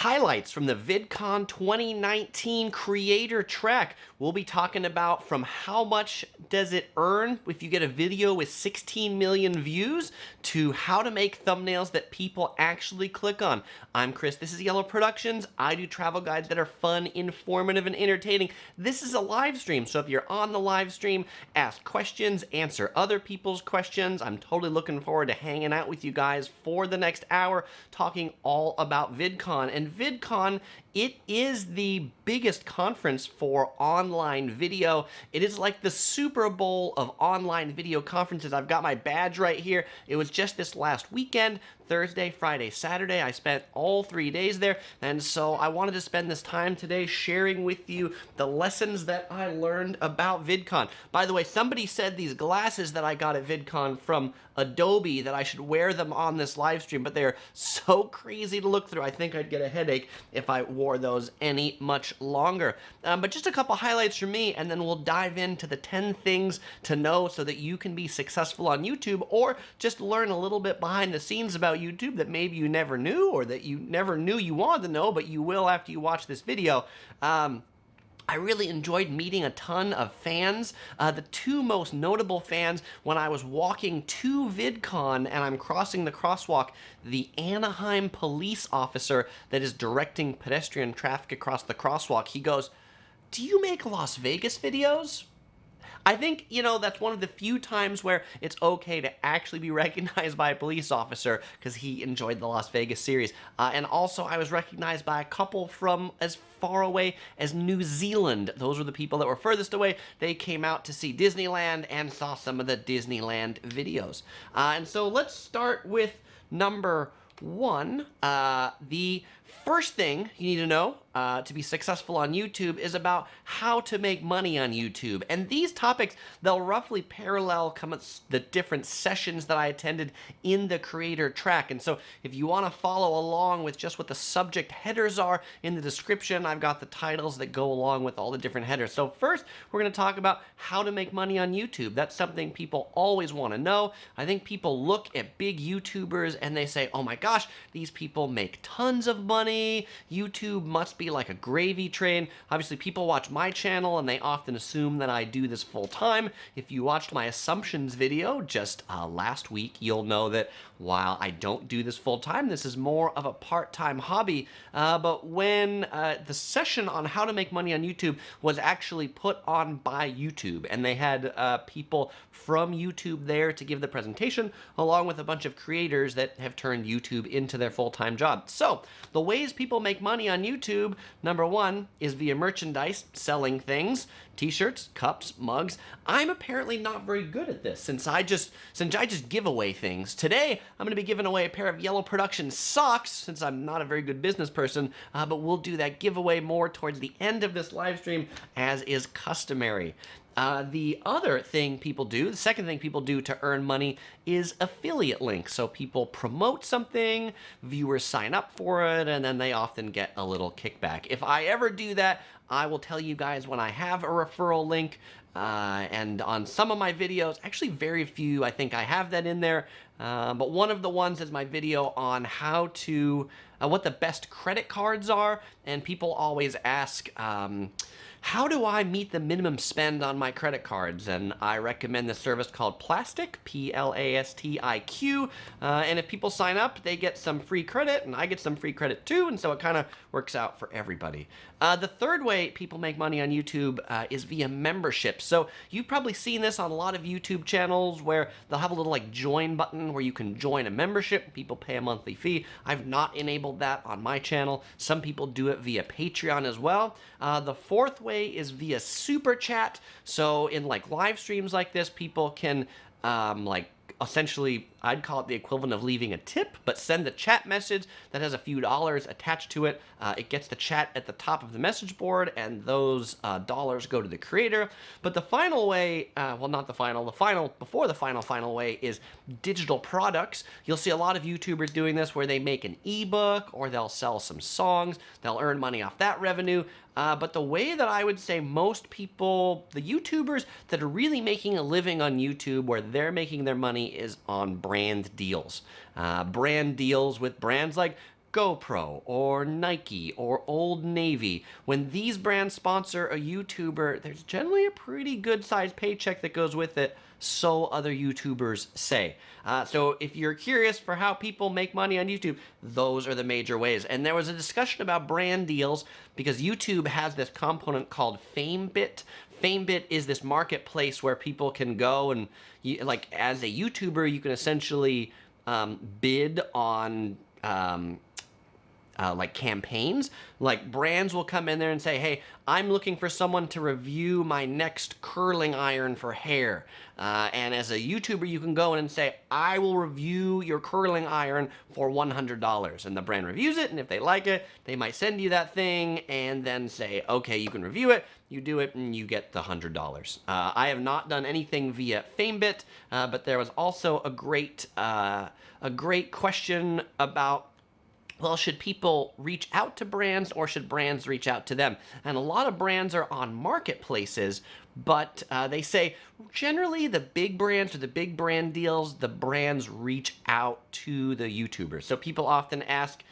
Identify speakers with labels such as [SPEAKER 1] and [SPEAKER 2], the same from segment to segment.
[SPEAKER 1] highlights from the VidCon 2019 creator track. We'll be talking about from how much does it earn if you get a video with 16 million views to how to make thumbnails that people actually click on. I'm Chris, this is Yellow Productions. I do travel guides that are fun, informative, and entertaining. This is a live stream, so if you're on the live stream, ask questions, answer other people's questions. I'm totally looking forward to hanging out with you guys for the next hour, talking all about VidCon. And VidCon, it is the biggest conference for online video. It is like the Super Bowl of online video conferences. I've got my badge right here. It was just this last weekend, Thursday, Friday, Saturday. I spent all 3 days there, and so I wanted to spend this time today sharing with you the lessons that I learned about VidCon. By the way, somebody said these glasses that I got at VidCon from Adobe that I should wear them on this live stream, but they're so crazy to look through. I think I'd get a headache if I wore those any much longer. But just a couple highlights from me, and then we'll dive into the 10 things to know so that you can be successful on YouTube, or just learn a little bit behind the scenes about YouTube that maybe you never knew, or that you never knew you wanted to know, but you will after you watch this video. I really enjoyed meeting a ton of fans. The two most notable fans, when I was walking to VidCon and I'm crossing the crosswalk, the Anaheim police officer that is directing pedestrian traffic across the crosswalk, he goes, "Do you make Las Vegas videos?" I think, you know, that's one of the few times where it's okay to actually be recognized by a police officer because he enjoyed the Las Vegas series. And also, I was recognized by a couple from as far away as New Zealand. Those were the people that were furthest away. They came out to see Disneyland and saw some of the Disneyland videos. And so let's start with number one. The first thing you need to know to be successful on YouTube is about how to make money on YouTube. And these topics, they'll roughly parallel the different sessions that I attended in the creator track. And so if you want to follow along with just what the subject headers are in the description, I've got the titles that go along with all the different headers. So first, we're going to talk about how to make money on YouTube. That's something people always want to know. I think people look at big YouTubers and they say, oh my gosh, these people make tons of money. YouTube must be like a gravy train. Obviously, people watch my channel and they often assume that I do this full time. If you watched my assumptions video just last week, you'll know that while I don't do this full time, this is more of a part-time hobby. But when the session on how to make money on YouTube was actually put on by YouTube, and they had people from YouTube there to give the presentation, along with a bunch of creators that have turned YouTube into their full-time job. So the ways people make money on YouTube, number one is via merchandise, selling things, t-shirts, cups, mugs. I'm apparently not very good at this since I just give away things. Today, I'm going to be giving away a pair of Yellow Productions socks since I'm not a very good business person, but we'll do that giveaway more towards the end of this live stream as is customary. The other thing people do, the second thing people do to earn money is affiliate links. So people promote something, viewers sign up for it, and then they often get a little kickback. If I ever do that, I will tell you guys when I have a referral link. And on some of my videos, actually very few, I think I have that in there. But one of the ones is my video on how to, what the best credit cards are. And people always ask, how do I meet the minimum spend on my credit cards? And I recommend the service called Plastic, P-L-A-S-T-I-Q. And if people sign up, they get some free credit, and I get some free credit too, and so it kind of works out for everybody. The third way people make money on YouTube is via memberships. So you've probably seen this on a lot of YouTube channels where they'll have a little like join button where you can join a membership. People pay a monthly fee. I've not enabled that on my channel. Some people do it via Patreon as well. The fourth way is via Super Chat. So in like live streams like this, people can like essentially, I'd call it the equivalent of leaving a tip, but send a chat message that has a few dollars attached to it. It gets the chat at the top of the message board, and those dollars go to the creator. But the final way, well, not the final, before the final way is digital products. You'll see a lot of YouTubers doing this where they make an ebook or they'll sell some songs. They'll earn money off that revenue. But the way that I would say most people, the YouTubers that are really making a living on YouTube, where they're making their money is on brand deals. Brand deals with brands like GoPro or Nike or Old Navy, when these brands sponsor a YouTuber, there's generally a pretty good sized paycheck that goes with it, so other YouTubers say. So if you're curious for how people make money on YouTube, those are the major ways. And there was a discussion about brand deals because YouTube has this component called FameBit. FameBit is this marketplace where people can go and, like, as a YouTuber, you can essentially bid on like campaigns. Like brands will come in there and say, hey, I'm looking for someone to review my next curling iron for hair. And as a YouTuber, you can go in and say, I will review your curling iron for $100. And the brand reviews it, and if they like it, they might send you that thing and then say, okay, you can review it. You do it, and you get the $100. I have not done anything via FameBit, but there was also a great question about, well, should people reach out to brands or should brands reach out to them? And a lot of brands are on marketplaces, but they say generally the big brands or the big brand deals, the brands reach out to the YouTubers. So people often ask,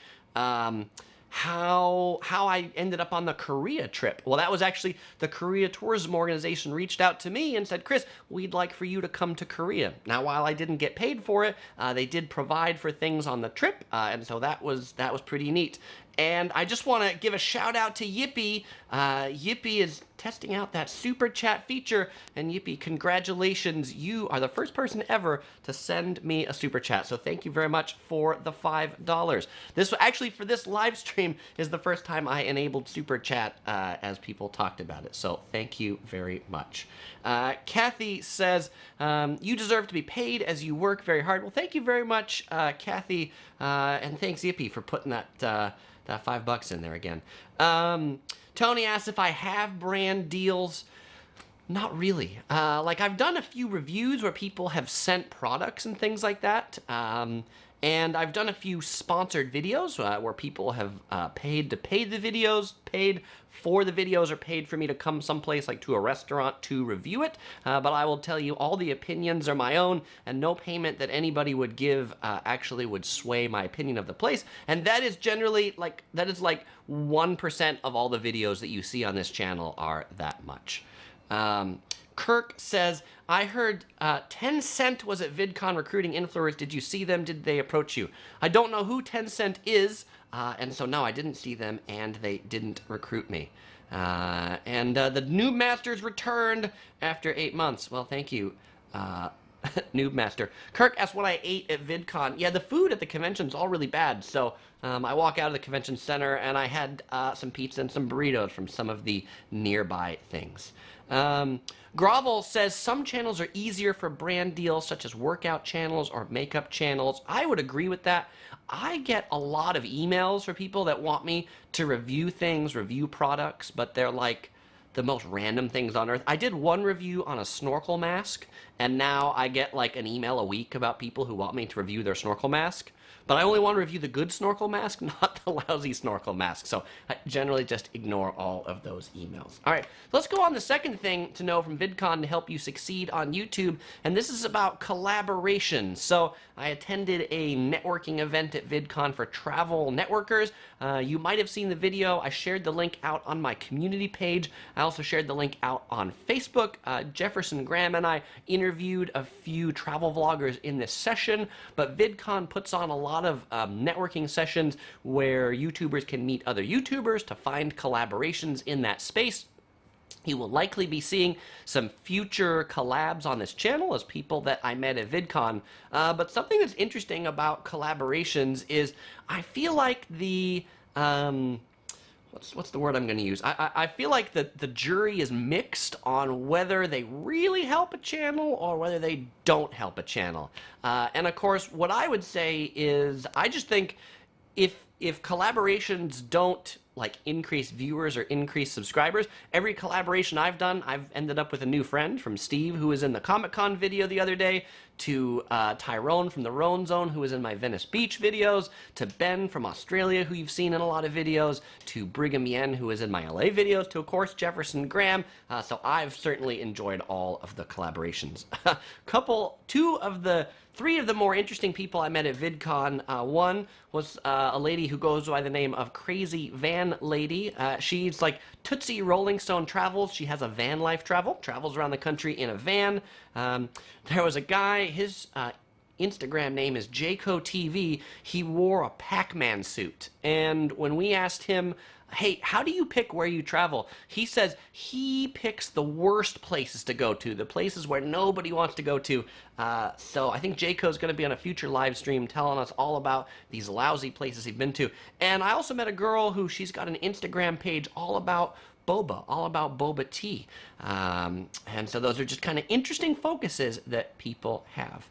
[SPEAKER 1] how I ended up on the Korea trip. Well, that was actually the Korea Tourism Organization reached out to me and said, Chris, we'd like for you to come to Korea. Now, while I didn't get paid for it, they did provide for things on the trip, and so that was pretty neat. And I just want to give a shout out to Yippee. Yippee is testing out that super chat feature, and Yippee, congratulations. You are the first person ever to send me a super chat. So thank you very much for the $5. This actually, for this live stream, is the first time I enabled super chat as people talked about it. So thank you very much. Kathy says, you deserve to be paid as you work very hard. Well, thank you very much, Kathy, and thanks Yippee for putting that $5 in there again. Tony asks if I have brand deals. Not really. Like, I've done a few reviews where people have sent products and things like that. And I've done a few sponsored videos where people have paid to pay the videos, paid for the videos, or paid for me to come someplace like to a restaurant to review it. But I will tell you, all the opinions are my own, and no payment that anybody would give actually would sway my opinion of the place. And that is generally like, that is like 1% of all the videos that you see on this channel are that much. Kirk says, I heard Tencent was at VidCon recruiting influencers. Did you see them? Did they approach you? I don't know who Tencent is, and so no, I didn't see them, and they didn't recruit me. And the Noob Masters returned after 8 months. Well, thank you, Noob Master. Kirk asked what I ate at VidCon. Yeah, the food at the convention's all really bad, so I walk out of the convention center, and I had some pizza and some burritos from some of the nearby things. Grovel says some channels are easier for brand deals, such as workout channels or makeup channels. I would agree with that. I get a lot of emails for people that want me to review things, review products, but they're like the most random things on earth. I did one review on a snorkel mask, and now I get like an email a week about people who want me to review their snorkel mask. But I only want to review the good snorkel mask, not the lousy snorkel mask. So I generally just ignore all of those emails. All right, let's go on the second thing to know from VidCon to help you succeed on YouTube. And this is about collaboration. So I attended a networking event at VidCon for travel networkers. You might have seen the video. I shared the link out on my community page. I also shared the link out on Facebook. Jefferson Graham and I interviewed a few travel vloggers in this session. But VidCon puts on a lot of networking sessions where YouTubers can meet other YouTubers to find collaborations in that space. You will likely be seeing some future collabs on this channel as people that I met at VidCon. But something that's interesting about collaborations is I feel like the what's the word I'm going to use? I feel like the jury is mixed on whether they really help a channel or whether they don't help a channel. And of course, what I would say is I just think if collaborations don't like increased viewers or increased subscribers. Every collaboration I've done, I've ended up with a new friend, from Steve, who was in the Comic-Con video the other day, to Tyrone from the Roan Zone, who was in my Venice Beach videos, to Ben from Australia, who you've seen in a lot of videos, to Brigham Yen, who was in my LA videos, to, of course, Jefferson Graham. So I've certainly enjoyed all of the collaborations. Three of the more interesting people I met at VidCon, one was a lady who goes by the name of Crazy Van Lady. She's like Tootsie Rolling Stone Travels. She has a van life travels around the country in a van. There was a guy, his Instagram name is JCoTV. He wore a Pac-Man suit. And when we asked him, hey, how do you pick where you travel? He says he picks the worst places to go to, the places where nobody wants to go to. So I think Jayco's going to be on a future live stream telling us all about these lousy places he's been to. And I also met a girl who, she's got an Instagram page all about boba, all about boba tea. And so those are just kind of interesting focuses that people have.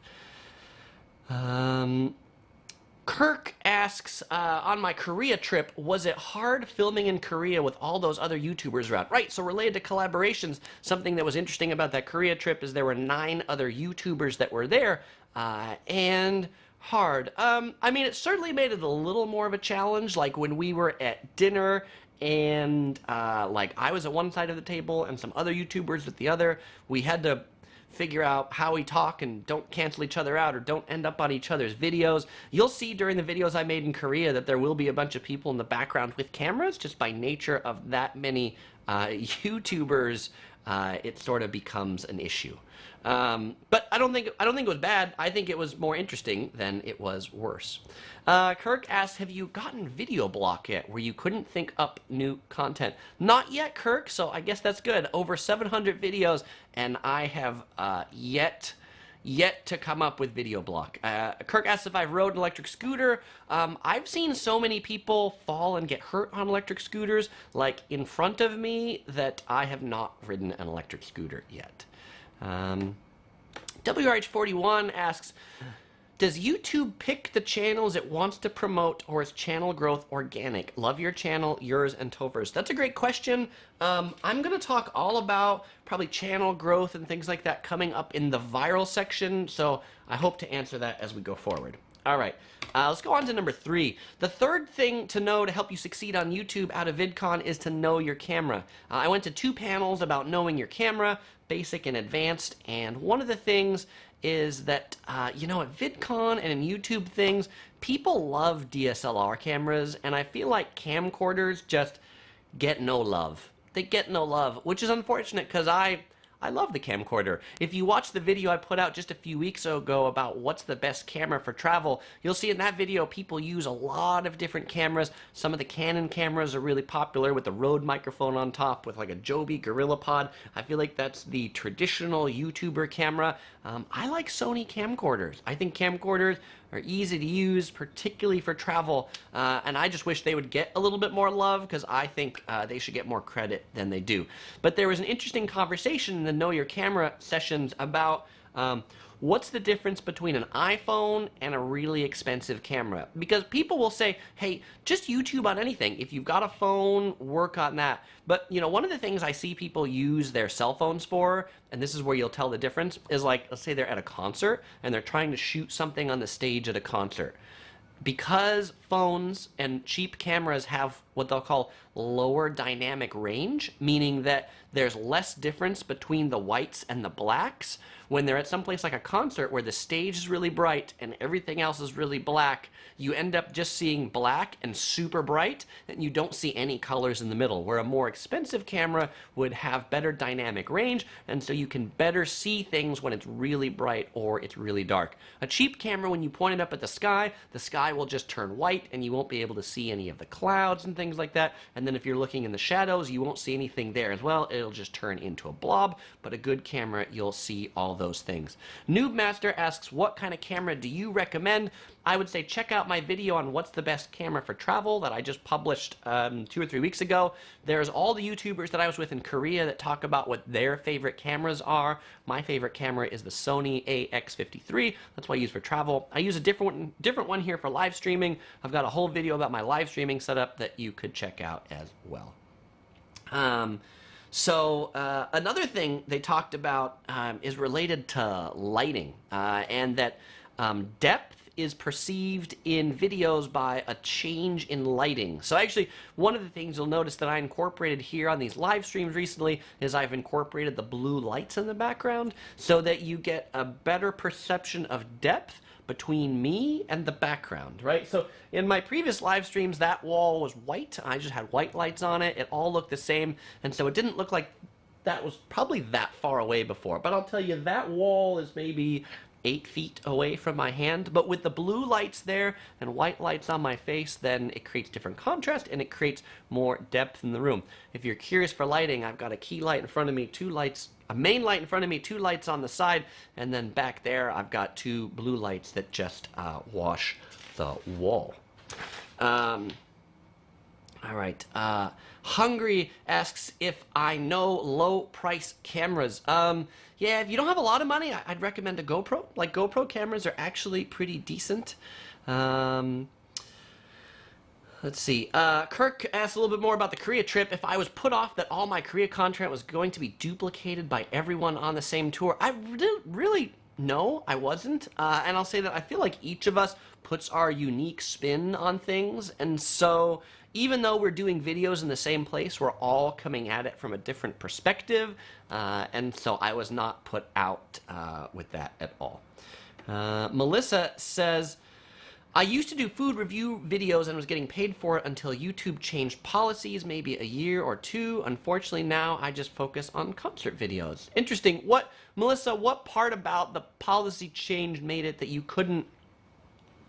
[SPEAKER 1] Kirk asks, on my Korea trip, was it hard filming in Korea with all those other YouTubers around? Right, so related to collaborations, something that was interesting about that Korea trip is there were 9 other YouTubers that were there, and hard. I mean, it certainly made it a little more of a challenge, like when we were at dinner, and like I was at one side of the table and some other YouTubers at the other. We had to figure out how we talk and don't cancel each other out or don't end up on each other's videos. You'll see during the videos I made in Korea that there will be a bunch of people in the background with cameras. Just by nature of that many YouTubers, it sort of becomes an issue. But I don't think it was bad. I think it was more interesting than it was worse. Kirk asks, have you gotten video block yet where you couldn't think up new content? Not yet, Kirk, so I guess that's good. Over 700 videos, and I have yet to come up with video block. Kirk asks if I've rode an electric scooter. I've seen so many people fall and get hurt on electric scooters, like in front of me, that I have not ridden an electric scooter yet. WRH41 asks, does YouTube pick the channels it wants to promote, or is channel growth organic? Love your channel, yours and Topher's. That's a great question. I'm going to talk all about probably channel growth and things like that coming up in the viral section, so I hope to answer that as we go forward. All right, let's go on to number 3. The third thing to know to help you succeed on YouTube out of VidCon is to know your camera. I went to 2 panels about knowing your camera, basic and advanced, and one of the things is that, you know, at VidCon and in YouTube things, people love DSLR cameras, and I feel like camcorders just get no love. They get no love, which is unfortunate because I love the camcorder. If you watch the video I put out just a few weeks ago about what's the best camera for travel, you'll see in that video people use a lot of different cameras. Some of the Canon cameras are really popular with the Rode microphone on top with like a Joby GorillaPod. I feel like that's the traditional YouTuber camera. I like Sony camcorders. I think camcorders are easy to use, particularly for travel, and I just wish they would get a little bit more love because I think they should get more credit than they do. But there was an interesting conversation in the Know Your Camera sessions about what's the difference between an iPhone and a really expensive camera? Because people will say, hey, just YouTube on anything. If you've got a phone, work on that. But, you know, one of the things I see people use their cell phones for, and this is where you'll tell the difference, is like, let's say they're at a concert and they're trying to shoot something on the stage at a concert. Because phones and cheap cameras have what they'll call lower dynamic range, meaning that there's less difference between the whites and the blacks, when they're at some place like a concert where the stage is really bright and everything else is really black, you end up just seeing black and super bright, and you don't see any colors in the middle, where a more expensive camera would have better dynamic range, and so you can better see things when it's really bright or it's really dark. A cheap camera, when you point it up at the sky will just turn white and you won't be able to see any of the clouds and things like that, and then if you're looking in the shadows, you won't see anything there as well. It'll just turn into a blob, but a good camera, you'll see all those things. Noobmaster asks, what kind of camera do you recommend? I would say check out my video on what's the best camera for travel that I just published 2 or 3 weeks ago. There's all the YouTubers that I was with in Korea that talk about what their favorite cameras are. My favorite camera is the Sony AX53. That's what I use for travel. I use a different one here for live streaming. I've I've got a whole video about my live streaming setup that you could check out as well. Another thing they talked about is related to lighting, and that depth is perceived in videos by a change in lighting. So actually, one of the things you'll notice that I incorporated here on these live streams recently is I've incorporated the blue lights in the background so that you get a better perception of depth between me and the background, right? So in my previous live streams, that wall was white. I just had white lights on it. It all looked the same, and so it didn't look like that was probably that far away before. But I'll tell you, that wall is maybe 8 feet away from my hand, but with the blue lights there and white lights on my face, then it creates different contrast and it creates more depth in the room. If you're curious for lighting, I've got a key light in front of me, 2 lights, a main light in front of me, 2 lights on the side, and then back there I've got 2 blue lights that just wash the wall. All right. Hungry asks if I know low price cameras. Yeah, if you don't have a lot of money, I'd recommend a GoPro. Like, GoPro cameras are actually pretty decent. Let's see. Kirk asked a little bit more about the Korea trip. If I was put off that all my Korea content was going to be duplicated by everyone on the same tour, I really no, I wasn't. And I'll say that I feel like each of us puts our unique spin on things, and so even though we're doing videos in the same place, we're all coming at it from a different perspective, and so I was not put out with that at all. Melissa says, I used to do food review videos and was getting paid for it until YouTube changed policies maybe a year or 2. Unfortunately, now I just focus on concert videos. Interesting. Melissa, what part about the policy change made it that you couldn't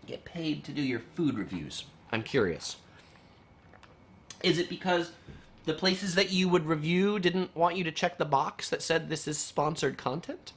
[SPEAKER 1] get paid to do your food reviews? I'm curious. Is it because the places that you would review didn't want you to check the box that said this is sponsored content?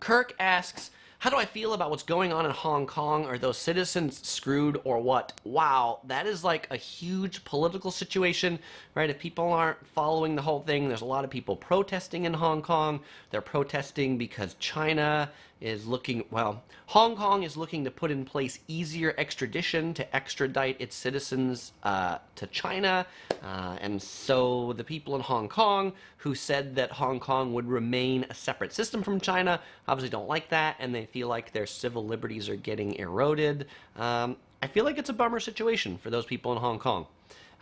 [SPEAKER 1] Kirk asks, how do I feel about what's going on in Hong Kong? Are those citizens screwed or what? Wow, that is like a huge political situation, right? If people aren't following the whole thing, there's a lot of people protesting in Hong Kong. They're protesting because China is looking, well, Hong Kong is looking to put in place easier extradition to extradite its citizens to China. And so the people in Hong Kong who said that Hong Kong would remain a separate system from China obviously don't like that, and they feel like their civil liberties are getting eroded. I feel like it's a bummer situation for those people in Hong Kong.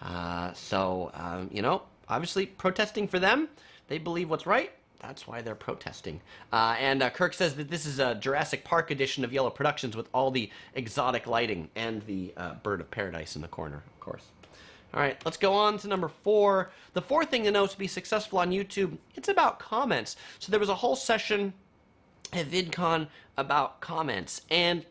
[SPEAKER 1] You know, obviously protesting for them, they believe what's right. That's why they're protesting. Kirk says that this is a Jurassic Park edition of Yellow Productions with all the exotic lighting and the bird of paradise in the corner, of course. All right, let's go on to number 4. The 4th thing to know to be successful on YouTube, it's about comments. So there was a whole session at VidCon about comments, and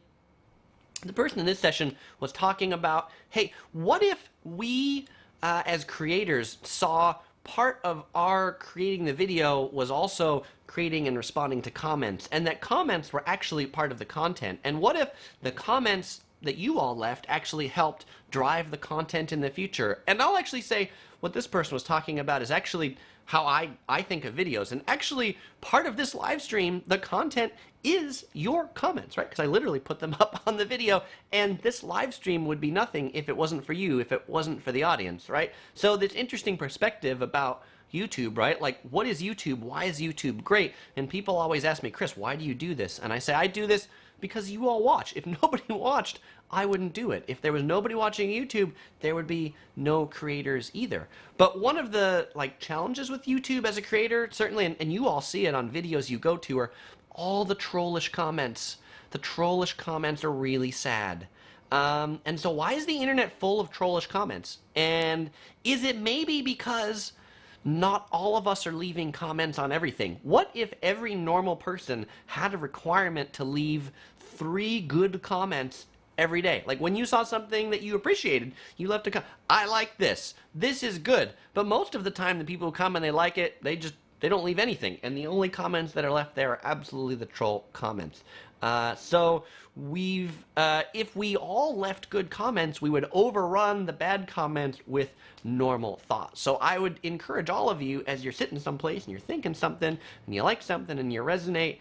[SPEAKER 1] the person in this session was talking about, hey, what if we as creators saw part of our creating the video was also creating and responding to comments, and that comments were actually part of the content? And what if the comments that you all left actually helped drive the content in the future? And I'll actually say what this person was talking about is actually how I think of videos. And actually, part of this live stream, the content is your comments, right? Because I literally put them up on the video, and this live stream would be nothing if it wasn't for you, if it wasn't for the audience, right? So this interesting perspective about YouTube, right? Like, what is YouTube? Why is YouTube great? And people always ask me, Chris, why do you do this? And I say, I do this because you all watch. If nobody watched, I wouldn't do it. If there was nobody watching YouTube, there would be no creators either. But one of the challenges with YouTube as a creator, certainly, and you all see it on videos you go to, are all the trollish comments. The trollish comments are really sad. And so why is the internet full of trollish comments? And is it maybe because not all of us are leaving comments on everything? What if every normal person had a requirement to leave 3 good comments every day? Like, when you saw something that you appreciated, you left a comment. I like this. This is good. But most of the time, the people who come and they like it, they don't leave anything. And the only comments that are left there are absolutely the troll comments. So if we all left good comments, we would overrun the bad comments with normal thoughts. So I would encourage all of you, as you're sitting someplace and you're thinking something and you like something and you resonate,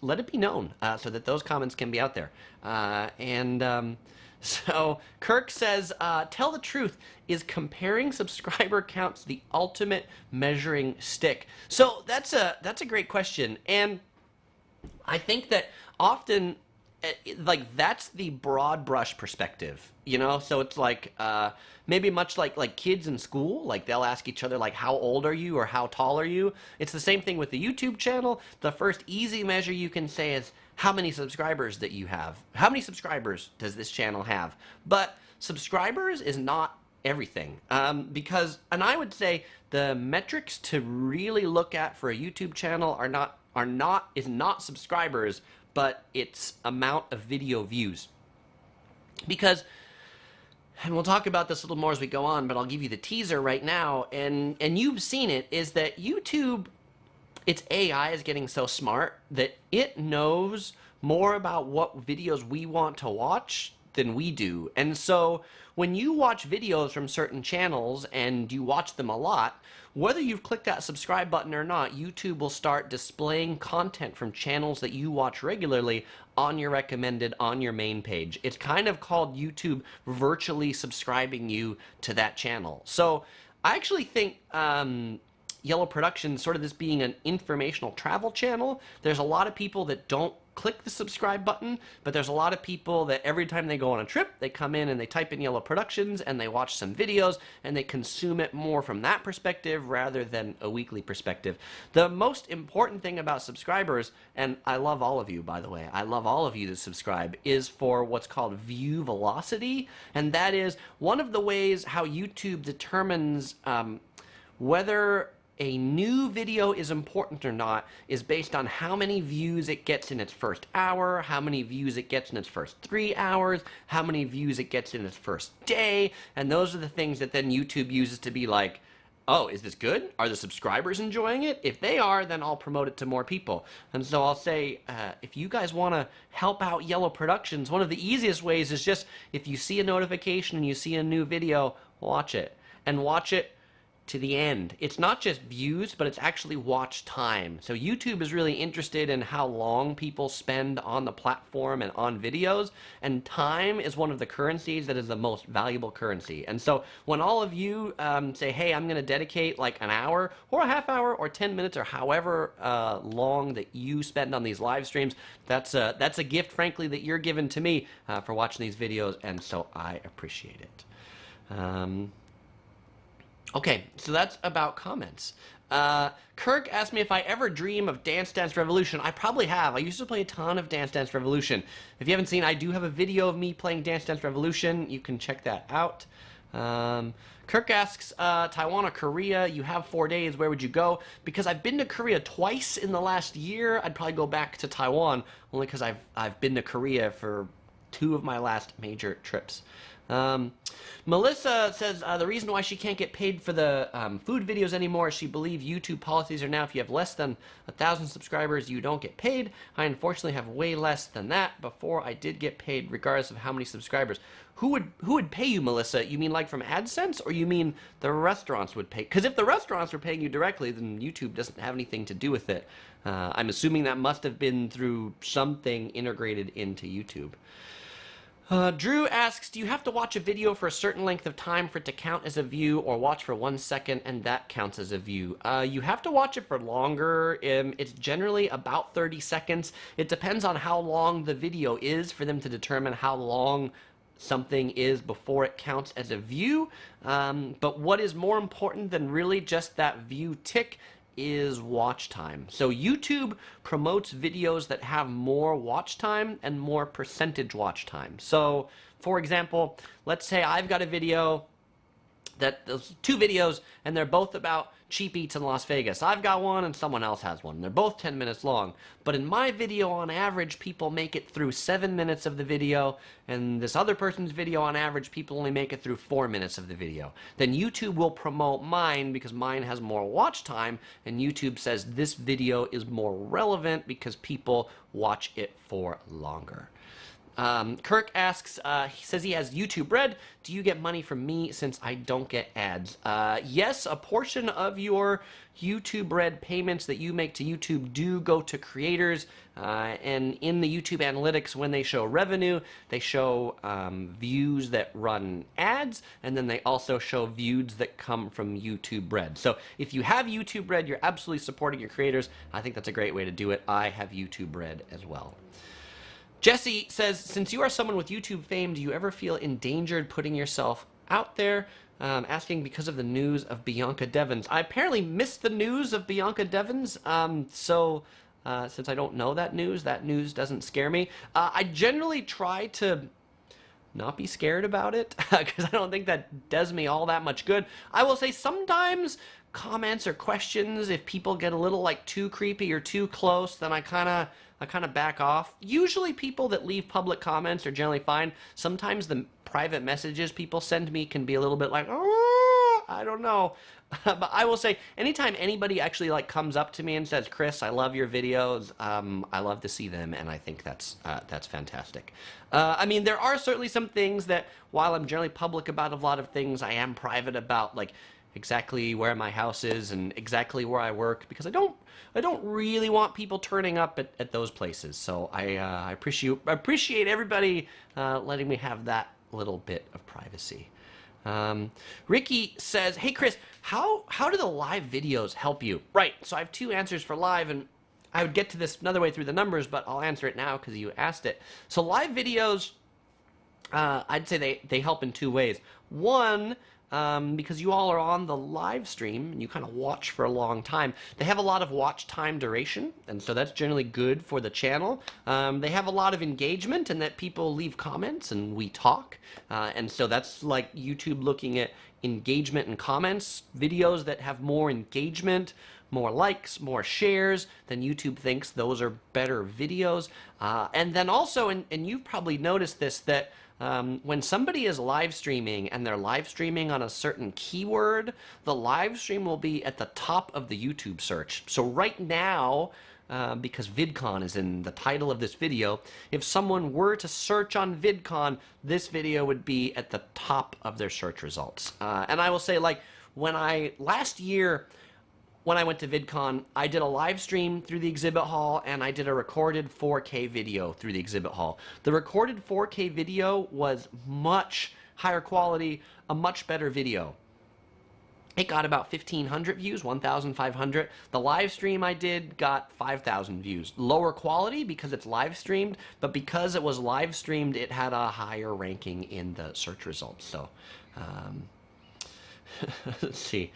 [SPEAKER 1] let it be known so that those comments can be out there. So Kirk says, tell the truth, is comparing subscriber counts the ultimate measuring stick? So that's a great question, and I think that often, like, that's the broad brush perspective, you know? So it's like, maybe much like kids in school, like they'll ask each other, like, how old are you or how tall are you? It's the same thing with the YouTube channel. The first easy measure you can say is how many subscribers that you have. How many subscribers does this channel have? But subscribers is not everything, because, and I would say the metrics to really look at for a YouTube channel is not subscribers, but it's amount of video views. Because, and we'll talk about this a little more as we go on, but I'll give you the teaser right now, and you've seen it, is that YouTube, its AI is getting so smart that it knows more about what videos we want to watch than we do. And so when you watch videos from certain channels and you watch them a lot, whether you've clicked that subscribe button or not, YouTube will start displaying content from channels that you watch regularly on your recommended, on your main page. It's kind of called YouTube virtually subscribing you to that channel. So I actually think Yellow Productions, sort of this being an informational travel channel, there's a lot of people that don't click the subscribe button, but there's a lot of people that every time they go on a trip, they come in and they type in Yellow Productions and they watch some videos and they consume it more from that perspective rather than a weekly perspective. The most important thing about subscribers, and I love all of you, by the way, I love all of you that subscribe, is for what's called view velocity, and that is one of the ways how YouTube determines whether a new video is important or not is based on how many views it gets in its first hour, how many views it gets in its first 3 hours, how many views it gets in its first day, and those are the things that then YouTube uses to be like, oh, is this good? Are the subscribers enjoying it? If they are, then I'll promote it to more people. And so I'll say, if you guys want to help out Yellow Productions, one of the easiest ways is just, if you see a notification and you see a new video, watch it. And watch it to the end. It's not just views, but it's actually watch time. So YouTube is really interested in how long people spend on the platform and on videos, and time is one of the currencies that is the most valuable currency. And so when all of you say, hey, I'm going to dedicate like an hour or a half hour or 10 minutes or however long that you spend on these live streams, that's a gift, frankly, that you're given to me for watching these videos, and so I appreciate it. Okay, so that's about comments. Kirk asked me if I ever dream of Dance Dance Revolution. I probably have. I used to play a ton of Dance Dance Revolution. If you haven't seen, I do have a video of me playing Dance Dance Revolution. You can check that out. Kirk asks, Taiwan or Korea, you have 4 days, where would you go? Because I've been to Korea twice in the last year, I'd probably go back to Taiwan, only because I've been to Korea for 2 of my last major trips. Melissa says the reason why she can't get paid for the food videos anymore is she believes YouTube policies are now if you have less than 1,000 subscribers, you don't get paid. I unfortunately have way less than that. Before I did get paid regardless of how many subscribers. Who would pay you, Melissa? You mean like from AdSense, or you mean the restaurants would pay? Because if the restaurants were paying you directly, then YouTube doesn't have anything to do with it. I'm assuming that must have been through something integrated into YouTube. Drew asks, do you have to watch a video for a certain length of time for it to count as a view, or watch for 1 second and that counts as a view? You have to watch it for longer. It's generally about 30 seconds. It depends on how long the video is for them to determine how long something is before it counts as a view. But what is more important than really just that view tick is watch time. So YouTube promotes videos that have more watch time and more percentage watch time. So for example, let's say I've got a video that there's 2 videos and they're both about cheap eats in Las Vegas. I've got one and someone else has one. They're both 10 minutes long. But in my video, on average, people make it through 7 minutes of the video, and this other person's video, on average, people only make it through 4 minutes of the video. Then YouTube will promote mine because mine has more watch time, and YouTube says this video is more relevant because people watch it for longer. Kirk asks, he says he has YouTube Red. Do you get money from me since I don't get ads? Yes, a portion of your YouTube Red payments that you make to YouTube do go to creators. And in the YouTube analytics, when they show revenue, they show views that run ads, and then they also show views that come from YouTube Red. So if you have YouTube Red, you're absolutely supporting your creators. I think that's a great way to do it. I have YouTube Red as well. Jesse says, since you are someone with YouTube fame, do you ever feel endangered putting yourself out there? Asking because of the news of Bianca Devins. I apparently missed the news of Bianca Devins, so since I don't know that news doesn't scare me. I generally try to not be scared about it because I don't think that does me all that much good. I will say sometimes comments or questions, if people get a little like too creepy or too close, then I kind of back off. Usually people that leave public comments are generally fine. Sometimes the private messages people send me can be a little bit like, oh, I don't know. But I will say, anytime anybody actually like comes up to me and says, Chris, I love your videos, I love to see them, and I think that's fantastic. I mean, there are certainly some things that, while I'm generally public about a lot of things, I am private about, like exactly where my house is and exactly where I work, because I don't really want people turning up at those places. So I appreciate everybody letting me have that little bit of privacy. Ricky says, hey Chris, how do the live videos help you? Right, so I have two answers for live, and I would get to this another way through the numbers, but I'll answer it now because you asked it. So live videos, I'd say they help in two ways. One, because you all are on the live stream and you kind of watch for a long time, they have a lot of watch time duration, and so that's generally good for the channel. They have a lot of engagement in that people leave comments and we talk, and so that's like YouTube looking at engagement and comments. Videos that have more engagement, more likes, more shares, then YouTube thinks those are better videos. And then also, and you've probably noticed this, that when somebody is live streaming and they're live streaming on a certain keyword, the live stream will be at the top of the YouTube search. So right now, because VidCon is in the title of this video, if someone were to search on VidCon, this video would be at the top of their search results. And I will say, like, last year, when I went to VidCon, I did a live stream through the exhibit hall, and I did a recorded 4K video through the exhibit hall. The recorded 4K video was much higher quality, a much better video. It got about 1,500 views, 1,500. The live stream I did got 5,000 views. Lower quality because it's live streamed, but because it was live streamed, it had a higher ranking in the search results. So, let's see.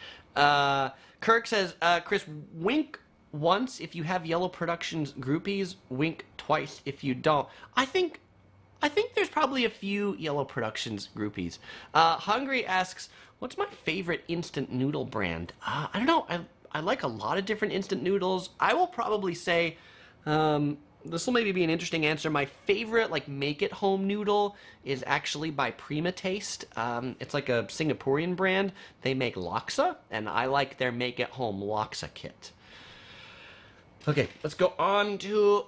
[SPEAKER 1] Kirk says, Chris, wink once if you have Yellow Productions groupies, wink twice if you don't. I think there's probably a few Yellow Productions groupies. Hungry asks, what's my favorite instant noodle brand? I don't know. I like a lot of different instant noodles. I will probably say, this will maybe be an interesting answer. My favorite, like, make-it-home noodle is actually by Prima Taste. It's like a Singaporean brand. They make laksa, and I like their make-it-home laksa kit. Okay, let's go on to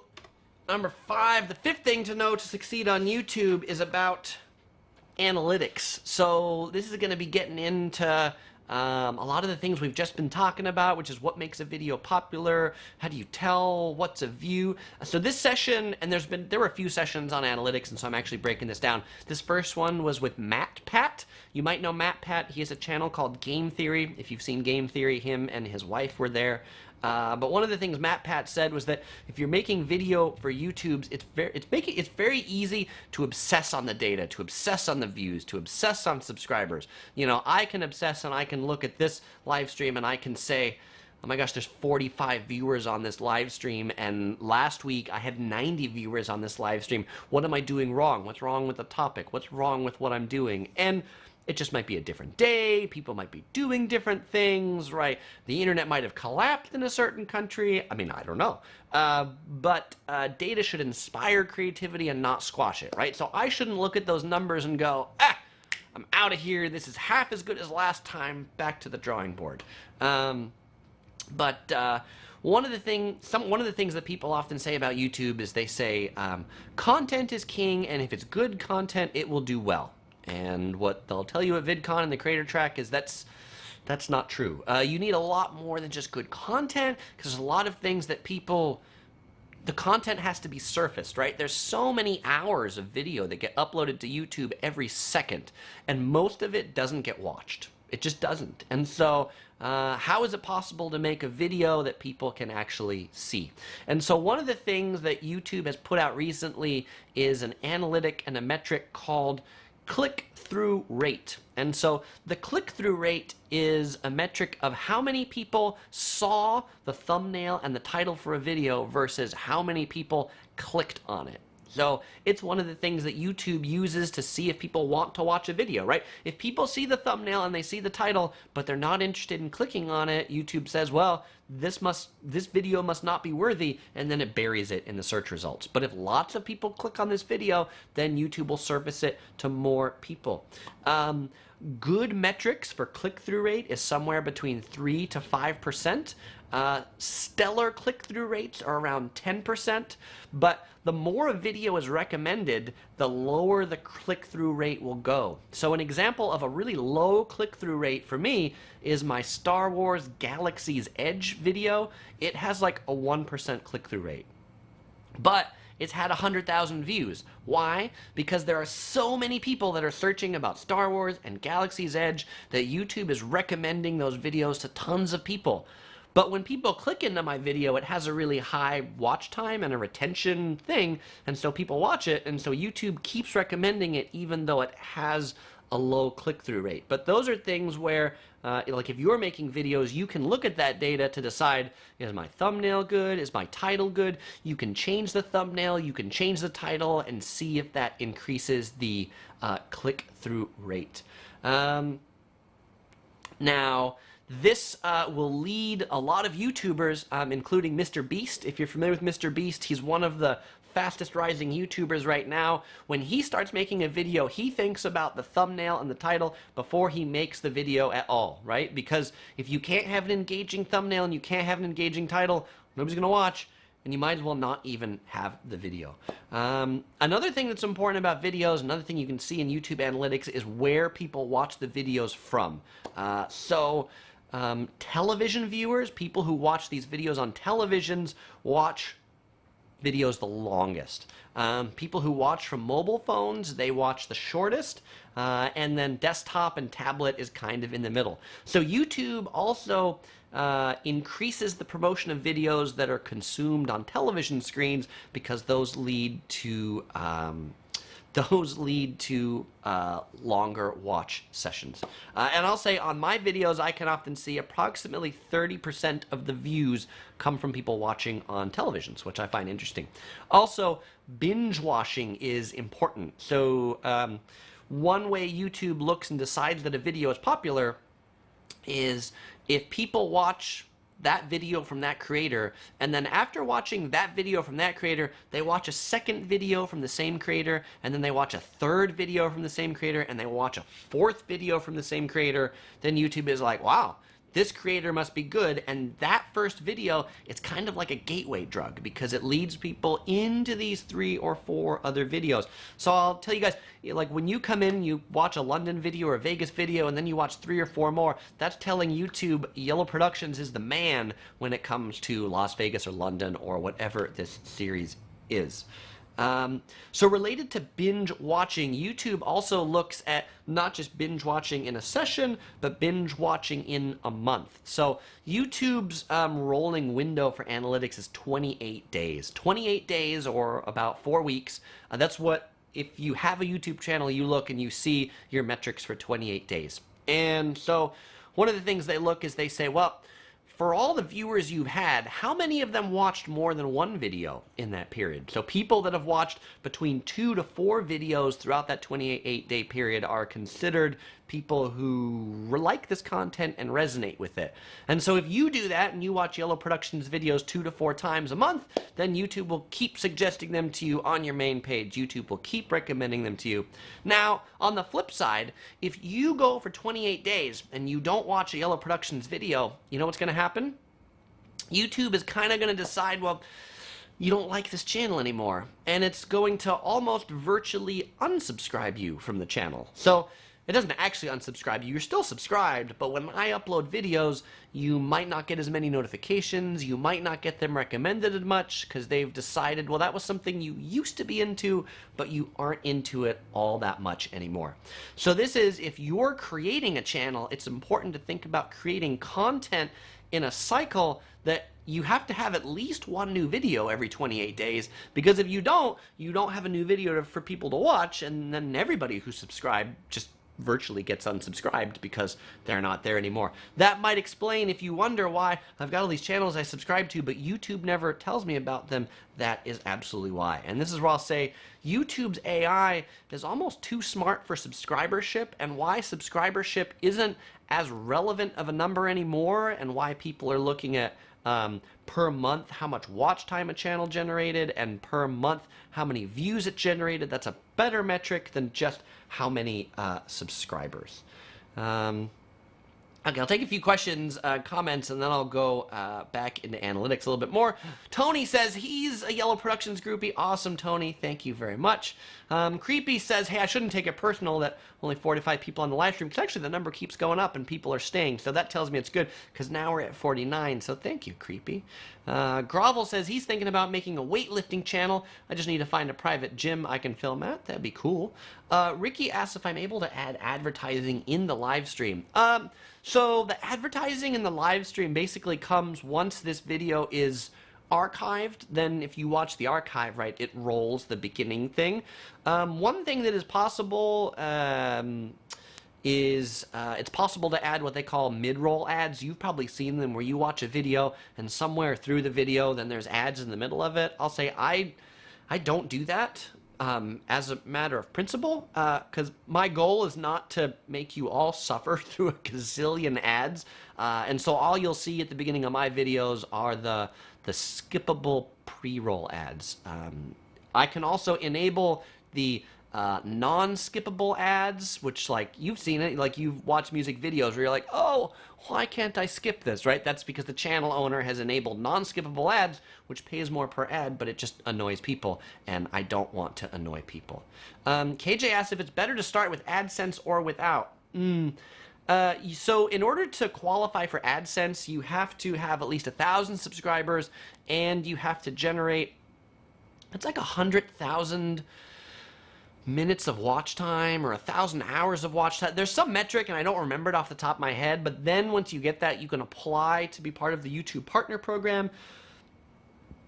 [SPEAKER 1] number 5. The fifth thing to know to succeed on YouTube is about analytics. So this is going to be getting into a lot of the things we've just been talking about, which is what makes a video popular, how do you tell what's a view. So this session, and there were a few sessions on analytics, and so I'm actually breaking this down. This first one was with MatPat. You might know MatPat. He has a channel called Game Theory. If you've seen Game Theory, him and his wife were there. But one of the things MatPat said was that if you're making video for YouTube, it's very easy to obsess on the data, to obsess on the views, to obsess on subscribers. You know, I can obsess and I can look at this live stream and I can say, oh my gosh, there's 45 viewers on this live stream, and last week I had 90 viewers on this live stream. What am I doing wrong? What's wrong with the topic? What's wrong with what I'm doing? And it just might be a different day. People might be doing different things, right? The internet might have collapsed in a certain country. I mean, I don't know. But data should inspire creativity and not squash it, right? So I shouldn't look at those numbers and go, I'm out of here. This is half as good as last time. Back to the drawing board. But one of the things that people often say about YouTube is they say content is king, and if it's good content, it will do well. And what they'll tell you at VidCon and the creator track is that's not true. You need a lot more than just good content, because there's a lot of things that the content has to be surfaced, right? There's so many hours of video that get uploaded to YouTube every second, and most of it doesn't get watched. It just doesn't. And so how is it possible to make a video that people can actually see? And so one of the things that YouTube has put out recently is an analytic and a metric called click-through rate. And so the click-through rate is a metric of how many people saw the thumbnail and the title for a video versus how many people clicked on it. So it's one of the things that YouTube uses to see if people want to watch a video, right? If people see the thumbnail and they see the title, but they're not interested in clicking on it, YouTube says, well, this video must not be worthy, and then it buries it in the search results. But if lots of people click on this video, then YouTube will surface it to more people. Good metrics for click-through rate is somewhere between 3 to 5%. Stellar click-through rates are around 10%, but the more a video is recommended, the lower the click-through rate will go. So an example of a really low click-through rate for me is my Star Wars Galaxy's Edge video. It has like a 1% click-through rate. But it's had 100,000 views. Why? Because there are so many people that are searching about Star Wars and Galaxy's Edge that YouTube is recommending those videos to tons of people. But when people click into my video, it has a really high watch time and a retention thing, and so people watch it, and so YouTube keeps recommending it even though it has a low click-through rate. But those are things where, like if you're making videos, you can look at that data to decide, is my thumbnail good? Is my title good? You can change the thumbnail, you can change the title, and see if that increases the click-through rate. Now, this will lead a lot of YouTubers, including Mr. Beast. If you're familiar with Mr. Beast, he's one of the fastest rising YouTubers right now. When he starts making a video, he thinks about the thumbnail and the title before he makes the video at all, right? Because if you can't have an engaging thumbnail and you can't have an engaging title, nobody's gonna watch, and you might as well not even have the video. Another thing that's important about videos, another thing you can see in YouTube analytics, is where people watch the videos from. Television viewers, people who watch these videos on televisions, watch videos the longest. People who watch from mobile phones, they watch the shortest, and then desktop and tablet is kind of in the middle. So YouTube also increases the promotion of videos that are consumed on television screens because those lead to longer watch sessions. And I'll say on my videos, I can often see approximately 30% of the views come from people watching on televisions, which I find interesting. Also, binge watching is important. So one way YouTube looks and decides that a video is popular is if people watch that video from that creator, and then after watching that video from that creator, they watch a second video from the same creator, and then they watch a third video from the same creator, and they watch a fourth video from the same creator, then YouTube is like, wow, this creator must be good. And that first video, it's kind of like a gateway drug because it leads people into these 3 or 4 other videos. So I'll tell you guys, like when you come in, you watch a London video or a Vegas video, and then you watch 3 or 4 more, that's telling YouTube Yellow Productions is the man when it comes to Las Vegas or London or whatever this series is. So related to binge watching, YouTube also looks at not just binge watching in a session, but binge watching in a month. So YouTube's rolling window for analytics is 28 days. 28 days or about 4 weeks. That's what, if you have a YouTube channel, you look and you see your metrics for 28 days. And so one of the things they look is they say, well, for all the viewers you've had, how many of them watched more than one video in that period? So people that have watched between 2 to 4 videos throughout that 28-day period are considered people who like this content and resonate with it. And so if you do that and you watch Yellow Productions videos 2 to 4 times a month, then YouTube will keep suggesting them to you on your main page. YouTube will keep recommending them to you. Now, on the flip side, if you go for 28 days and you don't watch a Yellow Productions video, you know what's going to happen? YouTube is kind of going to decide, well, you don't like this channel anymore, and it's going to almost virtually unsubscribe you from the channel. So it doesn't actually unsubscribe you, you're still subscribed, but when I upload videos, you might not get as many notifications, you might not get them recommended as much, because they've decided, well, that was something you used to be into, but you aren't into it all that much anymore. So this is, if you're creating a channel, it's important to think about creating content in a cycle that you have to have at least one new video every 28 days, because if you don't have a new video for people to watch, and then everybody who subscribed just virtually gets unsubscribed because they're not there anymore. That might explain if you wonder why I've got all these channels I subscribe to, but YouTube never tells me about them. That is absolutely why. And this is where I'll say YouTube's AI is almost too smart for subscribership, and why subscribership isn't as relevant of a number anymore, and why people are looking at per month how much watch time a channel generated, and per month how many views it generated. That's a better metric than just how many subscribers. Okay, I'll take a few questions, comments, and then I'll go back into analytics a little bit more. Tony says he's a Yellow Productions groupie. Awesome, Tony. Thank you very much. Creepy says, hey, I shouldn't take it personal that only 45 people on the live stream, because actually the number keeps going up and people are staying, so that tells me it's good, because now we're at 49, so thank you, Creepy. Grovel says he's thinking about making a weightlifting channel. I just need to find a private gym I can film at. That'd be cool. Ricky asks if I'm able to add advertising in the live stream. So the advertising in the live stream basically comes once this video is archived. Then if you watch the archive, right, it rolls the beginning thing. One thing that is possible is it's possible to add what they call mid-roll ads. You've probably seen them where you watch a video and somewhere through the video then there's ads in the middle of it. I'll say I don't do that. As a matter of principle, because my goal is not to make you all suffer through a gazillion ads, and so all you'll see at the beginning of my videos are the skippable pre-roll ads. I can also enable the non-skippable ads, which, like, you've seen it, like you've watched music videos where you're like, oh, why can't I skip this, right? That's because the channel owner has enabled non-skippable ads, which pays more per ad, but it just annoys people, and I don't want to annoy people. KJ asked if it's better to start with AdSense or without. So in order to qualify for AdSense, you have to have at least 1,000 subscribers, and you have to generate, it's like 100,000 minutes of watch time or 1,000 hours of watch time. There's some metric and I don't remember it off the top of my head, but then once you get that, you can apply to be part of the YouTube Partner Program,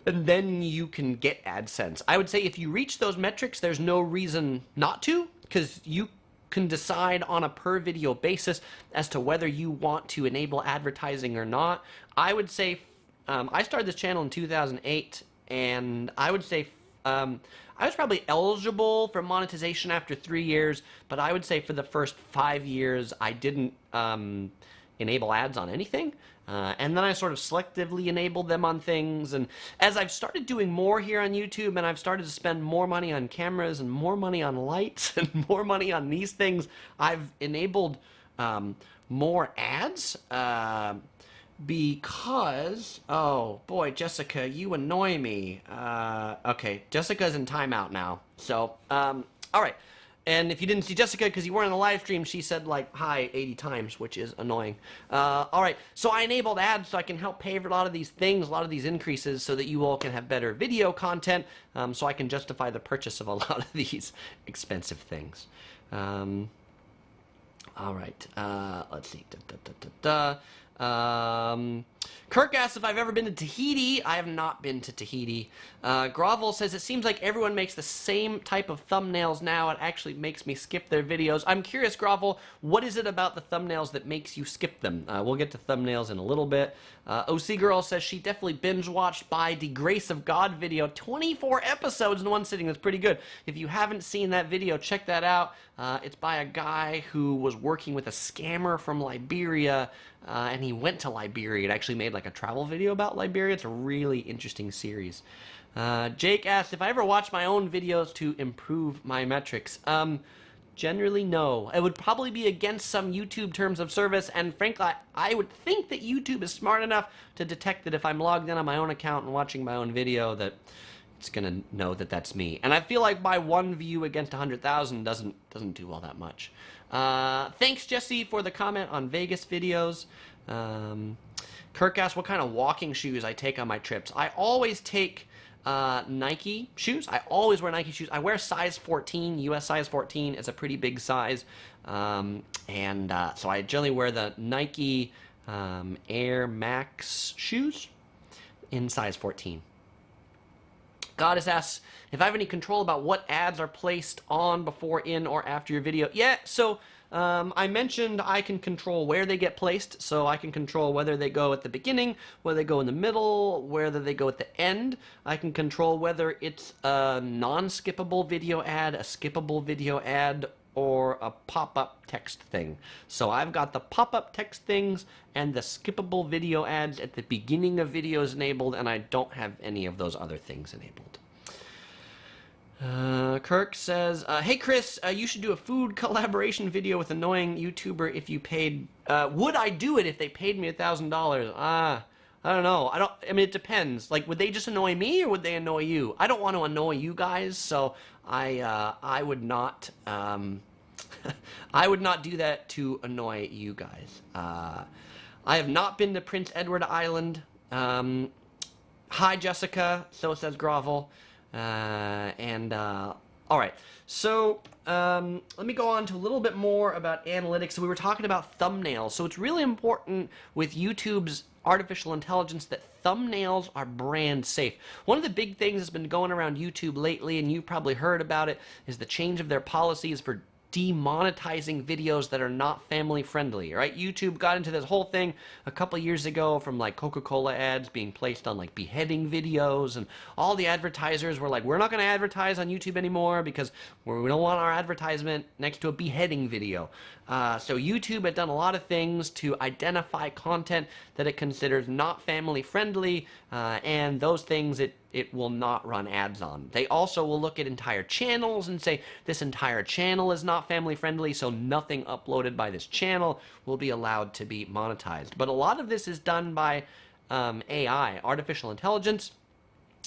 [SPEAKER 1] and then you can get AdSense. I would say if you reach those metrics, there's no reason not to, because you can decide on a per video basis as to whether you want to enable advertising or not. I would say I started this channel in 2008, and I would say I was probably eligible for monetization after 3 years, but I would say for the first 5 years I didn't enable ads on anything. And then I sort of selectively enabled them on things, and as I've started doing more here on YouTube and I've started to spend more money on cameras and more money on lights and more money on these things, I've enabled more ads. Because, oh boy, Jessica, you annoy me. Okay, Jessica's in timeout now. So, all right. And if you didn't see Jessica because you weren't on the live stream, she said like hi 80 times, which is annoying. All right, so I enabled ads so I can help pay for a lot of these things, a lot of these increases, so that you all can have better video content, so I can justify the purchase of a lot of these expensive things. All right, let's see. Kirk asks if I've ever been to Tahiti. I have not been to Tahiti. Grovel says it seems like everyone makes the same type of thumbnails now. It actually makes me skip their videos. I'm curious, Grovel, what is it about the thumbnails that makes you skip them? We'll get to thumbnails in a little bit. OC Girl says she definitely binge watched by the Grace of God video. 24 episodes in one sitting. That's pretty good. If you haven't seen that video, check that out. It's by a guy who was working with a scammer from Liberia, and he went to Liberia and actually made like a travel video about Liberia. It's a really interesting series. Jake asked if I ever watch my own videos to improve my metrics. Generally, no. It would probably be against some YouTube terms of service, and frankly, I would think that YouTube is smart enough to detect that if I'm logged in on my own account and watching my own video, that it's gonna know that that's me. And I feel like my one view against 100,000 doesn't do all that much. Thanks, Jesse, for the comment on Vegas videos. Kirk asked what kind of walking shoes I take on my trips. I always take Nike shoes. I always wear Nike shoes. I wear size 14, US size 14. It's a pretty big size. So I generally wear the Nike Air Max shoes in size 14. Goddess asks if I have any control about what ads are placed on before, in, or after your video. Yeah, so I mentioned I can control where they get placed, so I can control whether they go at the beginning, whether they go in the middle, whether they go at the end. I can control whether it's a non-skippable video ad, a skippable video ad, or a pop-up text thing. So I've got the pop-up text things and the skippable video ads at the beginning of videos enabled, and I don't have any of those other things enabled. Kirk says, hey Chris, you should do a food collaboration video with annoying YouTuber if you paid, would I do it if they paid me $1,000? I don't know. I mean, it depends. Like, would they just annoy me or would they annoy you? I don't want to annoy you guys, so I would not, I would not do that to annoy you guys. I have not been to Prince Edward Island. Hi, Jessica. So says Grovel. All right, so let me go on to a little bit more about analytics. So we were talking about thumbnails. So it's really important with YouTube's artificial intelligence that thumbnails are brand safe. One of the big things that's been going around YouTube lately, and you probably heard about it, is the change of their policies for demonetizing videos that are not family friendly, right? YouTube got into this whole thing a couple years ago from like Coca-Cola ads being placed on like beheading videos, and all the advertisers were like, we're not going to advertise on YouTube anymore because we don't want our advertisement next to a beheading video. So YouTube had done a lot of things to identify content that it considers not family friendly, and those things it will not run ads on. They also will look at entire channels and say, this entire channel is not family friendly, so nothing uploaded by this channel will be allowed to be monetized. But a lot of this is done by AI, artificial intelligence.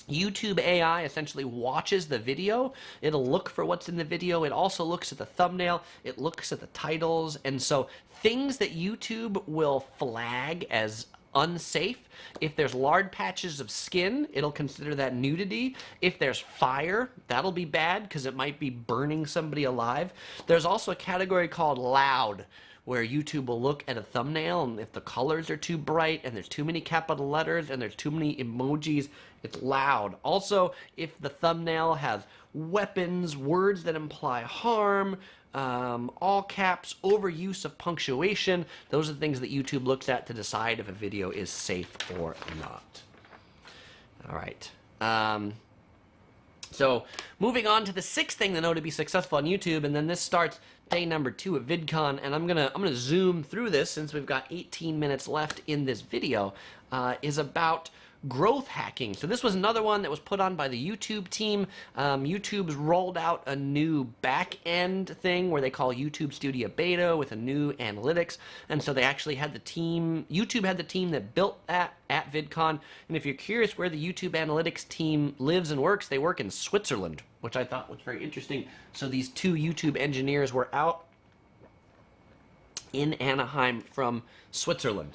[SPEAKER 1] YouTube AI essentially watches the video. It'll look for what's in the video. It also looks at the thumbnail. It looks at the titles. And so things that YouTube will flag as unsafe, if there's large patches of skin, it'll consider that nudity. If there's fire, that'll be bad because it might be burning somebody alive. There's also a category called loud, where YouTube will look at a thumbnail, and if the colors are too bright and there's too many capital letters and there's too many emojis, it's loud. Also, if the thumbnail has weapons, words that imply harm, all caps, overuse of punctuation, those are the things that YouTube looks at to decide if a video is safe or not. All right. So moving on to the sixth thing to know to be successful on YouTube, and then this starts day number 2 at VidCon, and I'm gonna zoom through this since we've got 18 minutes left in this video, is about growth hacking. So this was another one that was put on by the YouTube team. YouTube's rolled out a new back-end thing where they call YouTube Studio Beta with a new analytics, and so they actually had the team, YouTube had the team that built that at VidCon, and if you're curious where the YouTube analytics team lives and works, they work in Switzerland, which I thought was very interesting. So these 2 YouTube engineers were out in Anaheim from Switzerland.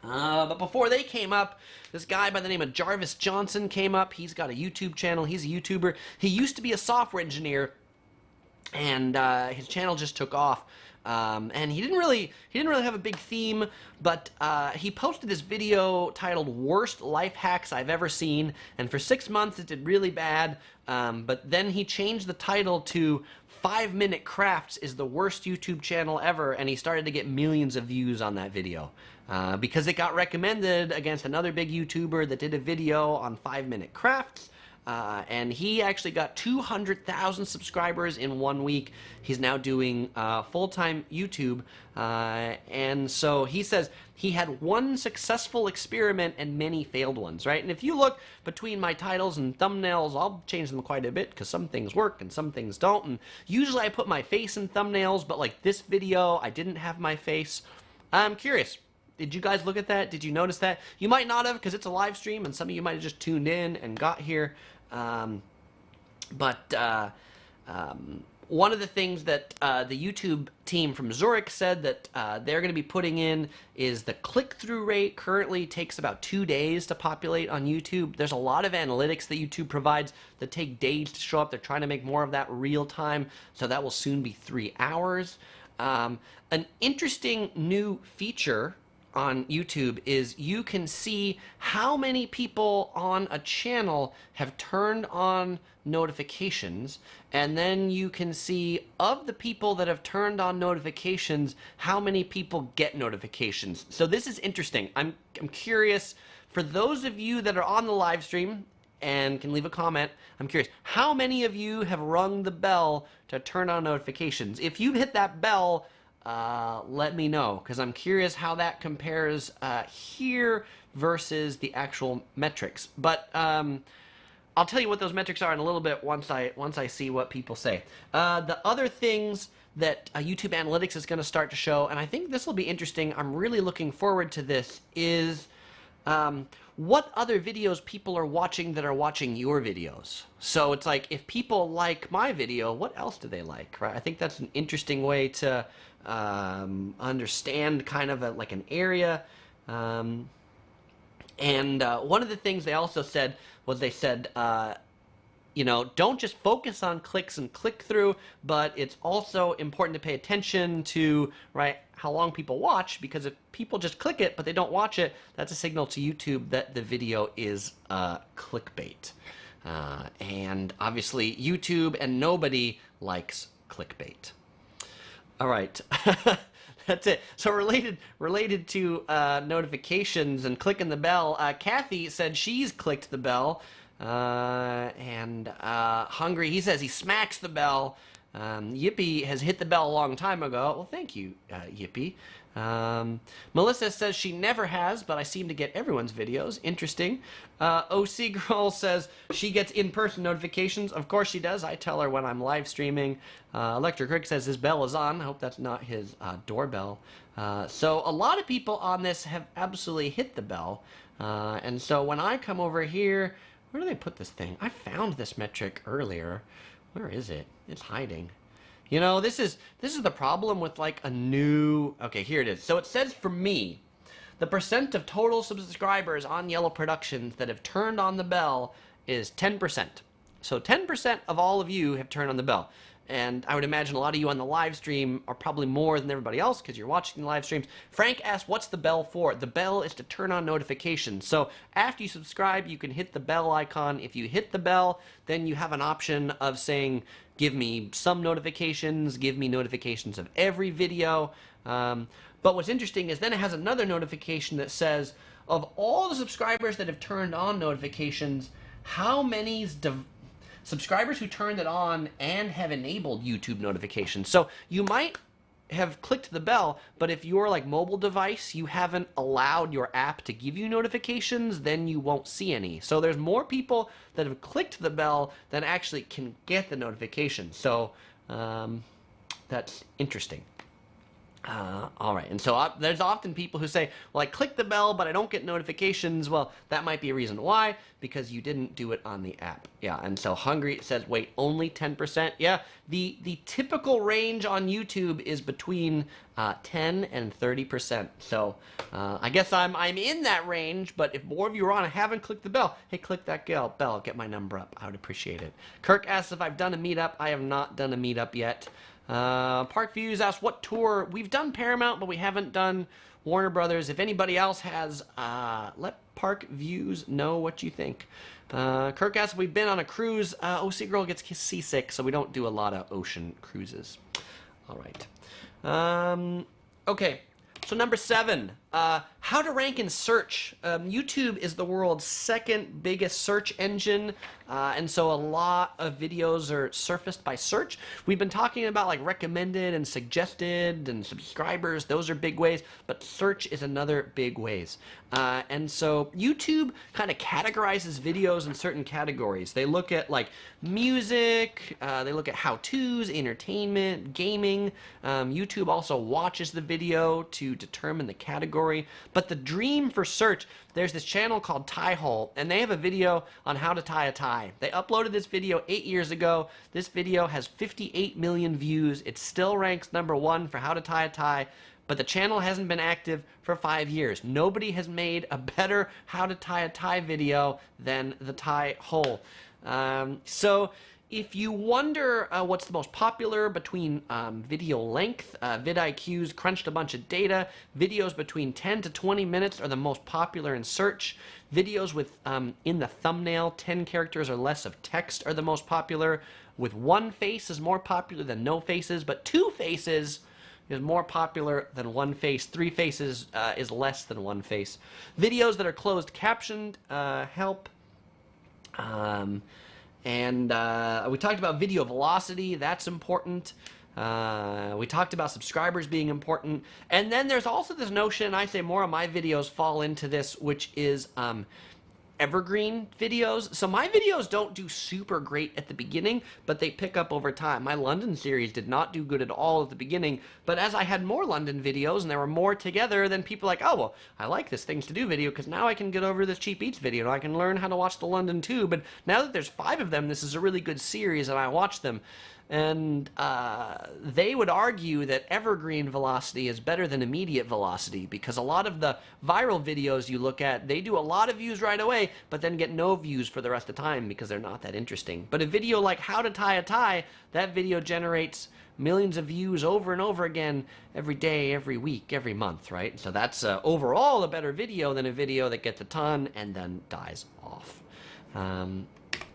[SPEAKER 1] But before they came up, this guy by the name of Jarvis Johnson came up. He's got a YouTube channel. He's a YouTuber. He used to be a software engineer, and his channel just took off. And he didn't really have a big theme, but he posted this video titled "Worst Life Hacks I've Ever Seen," and for 6 months it did really bad. But then he changed the title to 5-Minute Crafts is the worst YouTube channel ever, and he started to get millions of views on that video. Because it got recommended against another big YouTuber that did a video on 5-Minute Crafts, and he actually got 200,000 subscribers in 1 week. He's now doing full-time YouTube, and so he says he had one successful experiment and many failed ones, right? And if you look between my titles and thumbnails, I'll change them quite a bit because some things work and some things don't. And usually I put my face in thumbnails, but like this video, I didn't have my face. I'm curious. Did you guys look at that? Did you notice that? You might not have because it's a live stream and some of you might have just tuned in and got here. One of the things that the YouTube team from Zurich said that they're going to be putting in is the click-through rate currently takes about 2 days to populate on YouTube. There's a lot of analytics that YouTube provides that take days to show up. They're trying to make more of that real time, so that will soon be 3 hours. An interesting new feature on YouTube is you can see how many people on a channel have turned on notifications, and then you can see of the people that have turned on notifications how many people get notifications. So this is interesting. I'm curious, for those of you that are on the live stream and can leave a comment, I'm curious, how many of you have rung the bell to turn on notifications? If you hit that bell, let me know, because I'm curious how that compares here versus the actual metrics. But I'll tell you what those metrics are in a little bit once I see what people say. The other things that YouTube Analytics is going to start to show, and I think this will be interesting, I'm really looking forward to this, is what other videos people are watching that are watching your videos. So it's like, if people like my video, what else do they like, right? I think that's an interesting way to understand kind of like an area. And one of the things they also said was they said, you know, don't just focus on clicks and click-through, but it's also important to pay attention to, right, how long people watch, because if people just click it but they don't watch it, that's a signal to YouTube that the video is clickbait. And obviously YouTube and nobody likes clickbait. All right. That's it. So related to notifications and clicking the bell, Kathy said she's clicked the bell. Hungry, he says he smacks the bell. Yippee has hit the bell a long time ago. Well, thank you, Yippee. Melissa says she never has, but I seem to get everyone's videos. Interesting. OC Girl says she gets in-person notifications. Of course she does. I tell her when I'm live streaming. Electric Rick says his bell is on. I hope that's not his doorbell. So a lot of people on this have absolutely hit the bell. And so when I come over here, where do they put this thing? I found this metric earlier. Where is it? It's hiding. You know, this is the problem with like a new... Okay, here it is. So it says for me, the percent of total subscribers on Yellow Productions that have turned on the bell is 10%. So 10% of all of you have turned on the bell. And I would imagine a lot of you on the live stream are probably more than everybody else because you're watching the live streams. Frank asked, what's the bell for? The bell is to turn on notifications. So after you subscribe, you can hit the bell icon. If you hit the bell, then you have an option of saying, give me some notifications, give me notifications of every video. But what's interesting is then it has another notification that says, of all the subscribers that have turned on notifications, how many subscribers who turned it on and have enabled YouTube notifications. So you might have clicked the bell, but if your like mobile device, you haven't allowed your app to give you notifications, then you won't see any. So there's more people that have clicked the bell than actually can get the notification. So that's interesting. All right, and so there's often people who say, well, I clicked the bell, but I don't get notifications. Well, that might be a reason why, because you didn't do it on the app. Yeah, and so Hungry says, wait, only 10%? Yeah, the typical range on YouTube is between 10 and 30%. So I guess I'm in that range, but if more of you are on and haven't clicked the bell, hey, click that bell, get my number up. I would appreciate it. Kirk asks if I've done a meetup. I have not done a meetup yet. Park Views asks what tour. We've done Paramount, but we haven't done Warner Brothers. If anybody else has, let Park Views know what you think. Kirk asks if we've been on a cruise. OC Girl gets seasick, so we don't do a lot of ocean cruises. All right. Okay, so number 7. how to rank in search. YouTube is the world's second biggest search engine, and so a lot of videos are surfaced by search. We've been talking about like recommended and suggested and subscribers. Those are big ways, but search is another big ways. And so YouTube kind of categorizes videos in certain categories. They look at like music, they look at how-tos, entertainment, gaming. YouTube also watches the video to determine the category. But the dream for search, there's this channel called Tie Hole, and they have a video on how to tie a tie. They uploaded this video 8 years ago. This video has 58 million views. It still ranks #1 for how to tie a tie, but the channel hasn't been active for 5 years. Nobody has made a better how to tie a tie video than the Tie Hole. So if you wonder what's the most popular between video length, VidIQ's crunched a bunch of data. Videos between 10 to 20 minutes are the most popular in search. Videos with, in the thumbnail, 10 characters or less of text are the most popular. With one face is more popular than no faces, but 2 faces is more popular than 1 face. 3 faces is less than 1 face. Videos that are closed captioned help. And we talked about video velocity. That's important. We talked about subscribers being important. And then there's also this notion, I say more of my videos fall into this, which is evergreen videos. So my videos don't do super great at the beginning, but they pick up over time. My London series did not do good at all at the beginning, but as I had more London videos and there were more together, then people were like, oh, well, I like this Things to Do video because now I can get over this Cheap Eats video. I can learn how to watch the London Tube. And now that there's 5 of them, this is a really good series and I watch them. And they would argue that evergreen velocity is better than immediate velocity because a lot of the viral videos you look at, they do a lot of views right away, but then get no views for the rest of the time because they're not that interesting. But a video like how to tie a tie, that video generates millions of views over and over again every day, every week, every month, right? So that's overall a better video than a video that gets a ton and then dies off.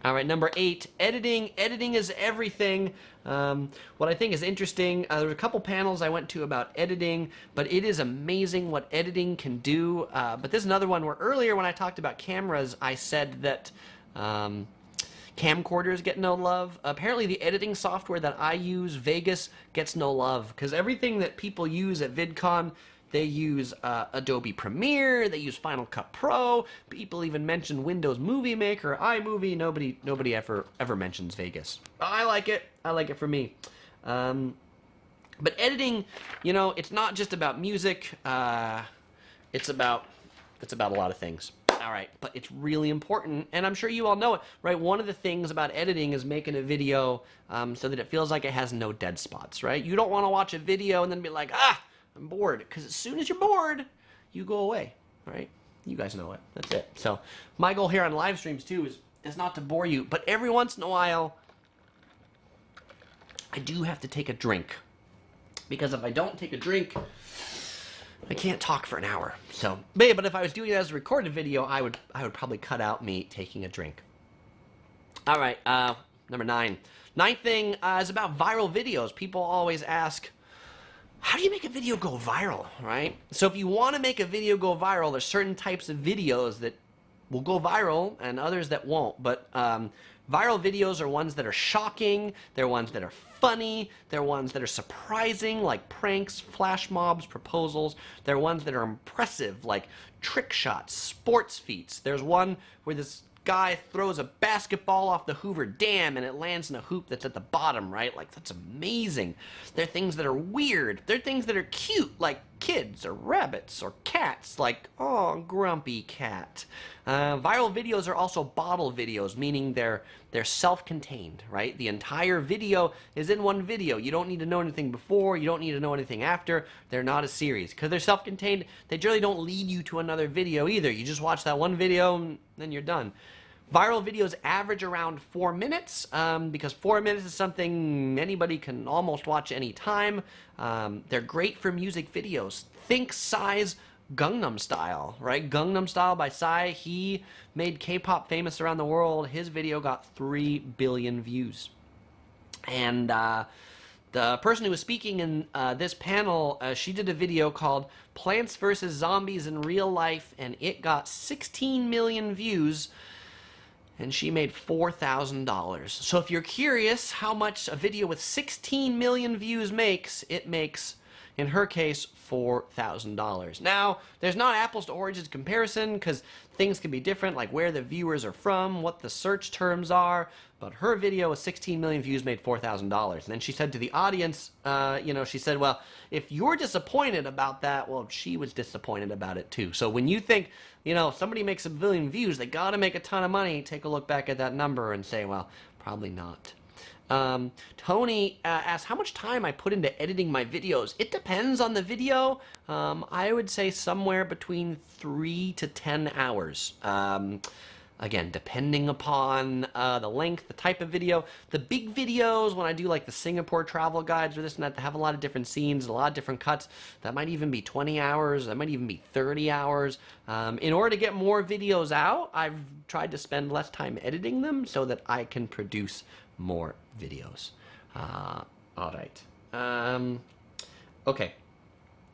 [SPEAKER 1] All right, number 8, editing. Editing is everything. What I think is interesting, there were a couple panels I went to about editing, but it is amazing what editing can do. But this is another one where earlier when I talked about cameras, I said that camcorders get no love. Apparently the editing software that I use, Vegas, gets no love because everything that people use at VidCon, they use Adobe Premiere, they use Final Cut Pro, people even mention Windows Movie Maker, iMovie, nobody ever mentions Vegas. I like it for me. But editing, you know, it's not just about music, it's about a lot of things. All right, but it's really important, and I'm sure you all know it, right? One of the things about editing is making a video so that it feels like it has no dead spots, right? You don't want to watch a video and then be like, I'm bored, because as soon as you're bored, you go away, right? You guys know it. That's it. So my goal here on live streams too is not to bore you, but every once in a while, I do have to take a drink, because if I don't take a drink, I can't talk for an hour. So, but if I was doing it as a recorded video, I would probably cut out me taking a drink. All right, number 9. Ninth thing is about viral videos. People always ask, how do you make a video go viral, right? So if you want to make a video go viral, there's certain types of videos that will go viral and others that won't. But viral videos are ones that are shocking, they're ones that are funny, they're ones that are surprising, like pranks, flash mobs, proposals. They're ones that are impressive, like trick shots, sports feats. There's one where this guy throws a basketball off the Hoover Dam and it lands in a hoop that's at the bottom, right? Like, that's amazing. There are things that are weird. There are things that are cute, like kids or rabbits or cats, like, oh, grumpy cat. Viral videos are also bottle videos, meaning they're self-contained, right? The entire video is in one video. You don't need to know anything before. You don't need to know anything after. They're not a series. Because they're self-contained, they generally don't lead you to another video either. You just watch that one video and then you're done. Viral videos average around 4 minutes because 4 minutes is something anybody can almost watch any time. They're great for music videos. Think Psy's Gangnam Style, right? Gangnam Style by Psy. He made K-pop famous around the world. His video got 3 billion views. And The person who was speaking in this panel, she did a video called Plants vs. Zombies in Real Life, and it got 16 million views, and she made $4,000. So if you're curious how much a video with 16 million views makes, it makes, in her case, $4,000. Now, there's not apples to oranges comparison because things can be different, like where the viewers are from, what the search terms are, but her video with 16 million views made $4,000. And then she said to the audience, she said, well, if you're disappointed about that, well, she was disappointed about it too. So when you think, somebody makes a billion views, they gotta make a ton of money, take a look back at that number and say, well, probably not. Tony asked how much time I put into editing my videos. It depends on the video. I would say somewhere between 3 to 10 hours. Again, depending upon the length, the type of video. The big videos, when I do like the Singapore travel guides or this and that, they have a lot of different scenes, a lot of different cuts. That might even be 20 hours. That might even be 30 hours. In order to get more videos out, I've tried to spend less time editing them so that I can produce more videos. All right. Okay.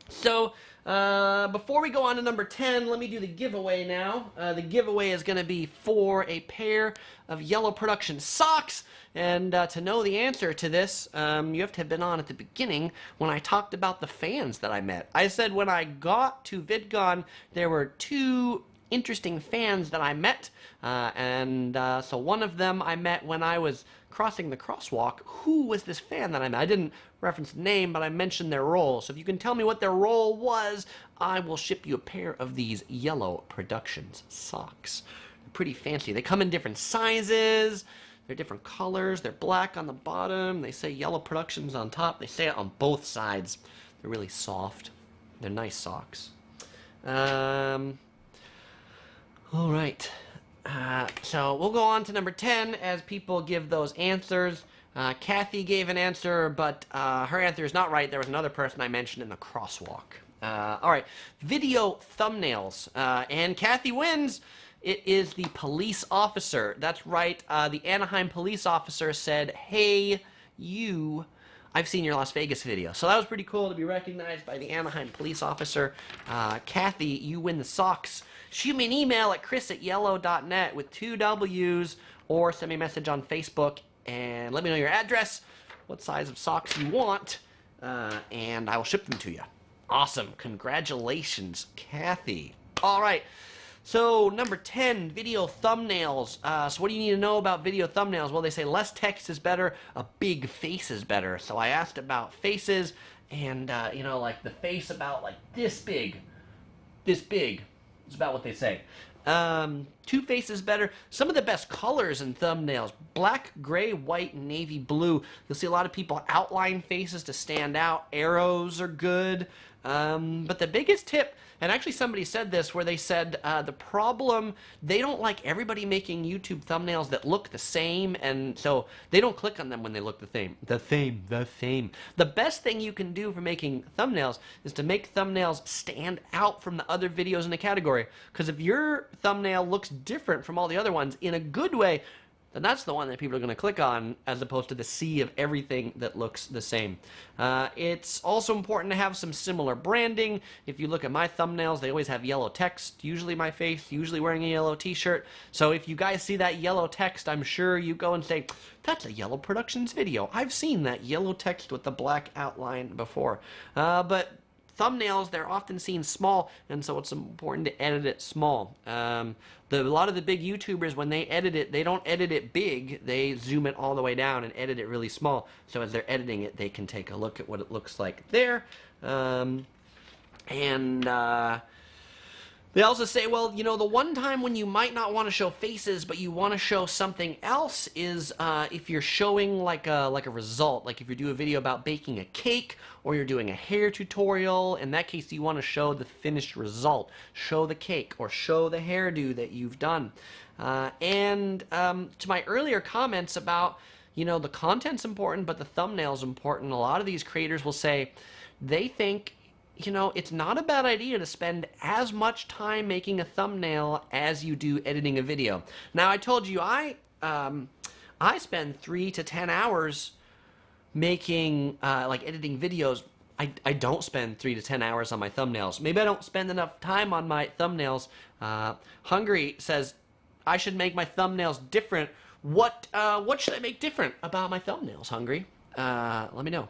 [SPEAKER 1] So, before we go on to number 10, let me do the giveaway now. The giveaway is going to be for a pair of Yellow Production socks. And to know the answer to this, you have to have been on at the beginning when I talked about the fans that I met. I said when I got to VidCon, there were 2 interesting fans that I met. So one of them I met when I was crossing the crosswalk. Who was this fan that I met? I didn't reference the name, but I mentioned their role. So if you can tell me what their role was, I will ship you a pair of these Yellow Productions socks. They're pretty fancy. They come in different sizes. They're different colors. They're black on the bottom. They say Yellow Productions on top. They say it on both sides. They're really soft. They're nice socks. All right. So we'll go on to number 10 as people give those answers. Kathy gave an answer, but her answer is not right. There was another person I mentioned in the crosswalk. All right, video thumbnails. And Kathy wins. It is the police officer. That's right. The Anaheim police officer said, hey, you, I've seen your Las Vegas video. So that was pretty cool to be recognized by the Anaheim police officer. Kathy, you win the socks. Shoot me an email at chris@yellow.net with 2 W's, or send me a message on Facebook and let me know your address, what size of socks you want, and I will ship them to you. Awesome. Congratulations, Kathy. All right. So, number 10, video thumbnails. So what do you need to know about video thumbnails? Well, they say less text is better, a big face is better. So I asked about faces, and, like the face about like this big. It's about what they say. 2 faces better. Some of the best colors in thumbnails: black, gray, white, and navy blue. You'll see a lot of people outline faces to stand out. Arrows are good. But the biggest tip, and actually somebody said this, where they said the problem, they don't like everybody making YouTube thumbnails that look the same, and so they don't click on them when they look the same. The best thing you can do for making thumbnails is to make thumbnails stand out from the other videos in the category. Because if your thumbnail looks different from all the other ones in a good way, then that's the one that people are going to click on, as opposed to the sea of everything that looks the same. It's also important to have some similar branding. If you look at my thumbnails, they always have yellow text, usually my face, usually wearing a yellow t-shirt. So if you guys see that yellow text, I'm sure you go and say, that's a Yellow Productions video. I've seen that yellow text with the black outline before. But thumbnails, they're often seen small, and so it's important to edit it small. A lot of the big YouTubers, when they edit it, they don't edit it big. They zoom it all the way down and edit it really small. So as they're editing it, they can take a look at what it looks like there. They also say, well, the one time when you might not want to show faces, but you want to show something else is if you're showing like a result. Like if you do a video about baking a cake, or you're doing a hair tutorial. In that case, you want to show the finished result. Show the cake, or show the hairdo that you've done. To my earlier comments about, the content's important, but the thumbnail's important, a lot of these creators will say they think, it's not a bad idea to spend as much time making a thumbnail as you do editing a video. Now, I told you I spend 3 to 10 hours making, like editing videos, I don't spend 3 to 10 hours on my thumbnails. Maybe I don't spend enough time on my thumbnails. Hungry says, I should make my thumbnails different. What should I make different about my thumbnails, Hungry? Let me know.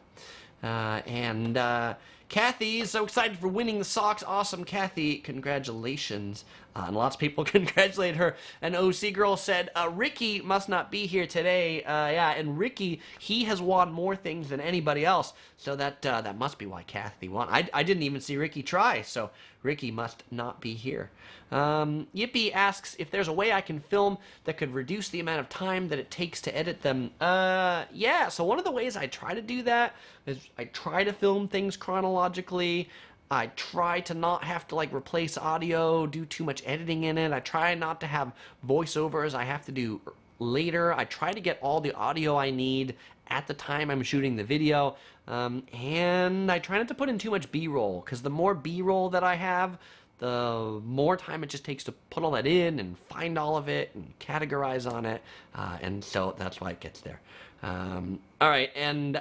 [SPEAKER 1] Kathy, so excited for winning the socks. Awesome, Kathy. Congratulations. And lots of people congratulate her. And OC Girl said, Ricky must not be here today. Yeah, and Ricky, he has won more things than anybody else. So that must be why Kathy won. I didn't even see Ricky try, so Ricky must not be here. Yippee asks if there's a way I can film that could reduce the amount of time that it takes to edit them. Yeah, so one of the ways I try to do that is I try to film things chronologically. I try to not have to like replace audio, do too much editing in it. I try not to have voiceovers I have to do later. I try to get all the audio I need at the time I'm shooting the video. And I try not to put in too much B-roll, because the more B-roll that I have, the more time it just takes to put all that in and find all of it and categorize on it. And so that's why it gets there. All right, and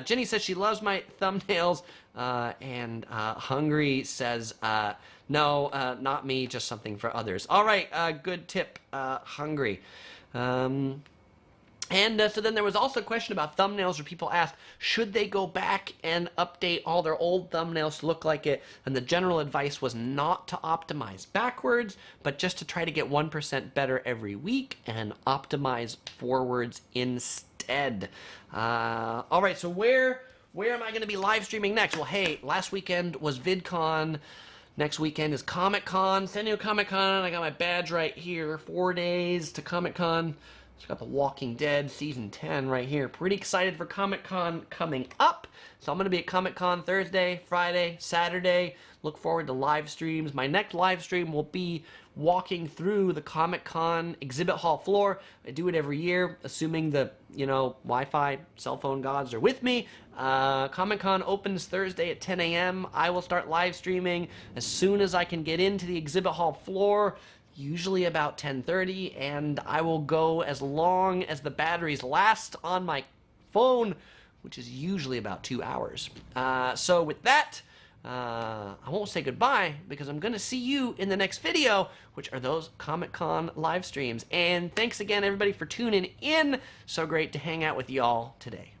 [SPEAKER 1] Jenny says she loves my thumbnails, and Hungry says, no, not me, just something for others. All right, good tip, Hungry. So then there was also a question about thumbnails where people asked, should they go back and update all their old thumbnails to look like it? And the general advice was not to optimize backwards, but just to try to get 1% better every week and optimize forwards instead. All right, so where am I going to be live streaming next? Well, hey, last weekend was VidCon. Next weekend is Comic-Con, San Diego Comic-Con. I got my badge right here, 4 days to Comic-Con. It's got The Walking Dead Season 10 right here. Pretty excited for Comic-Con coming up. So I'm going to be at Comic-Con Thursday, Friday, Saturday. Look forward to live streams. My next live stream will be walking through the Comic-Con exhibit hall floor. I do it every year, assuming the, Wi-Fi cell phone gods are with me. Comic-Con opens Thursday at 10 a.m. I will start live streaming as soon as I can get into the exhibit hall floor, usually about 10:30, and I will go as long as the batteries last on my phone, which is usually about 2 hours. So with that, I won't say goodbye, because I'm going to see you in the next video, which are those Comic-Con live streams. And thanks again, everybody, for tuning in. So great to hang out with y'all today.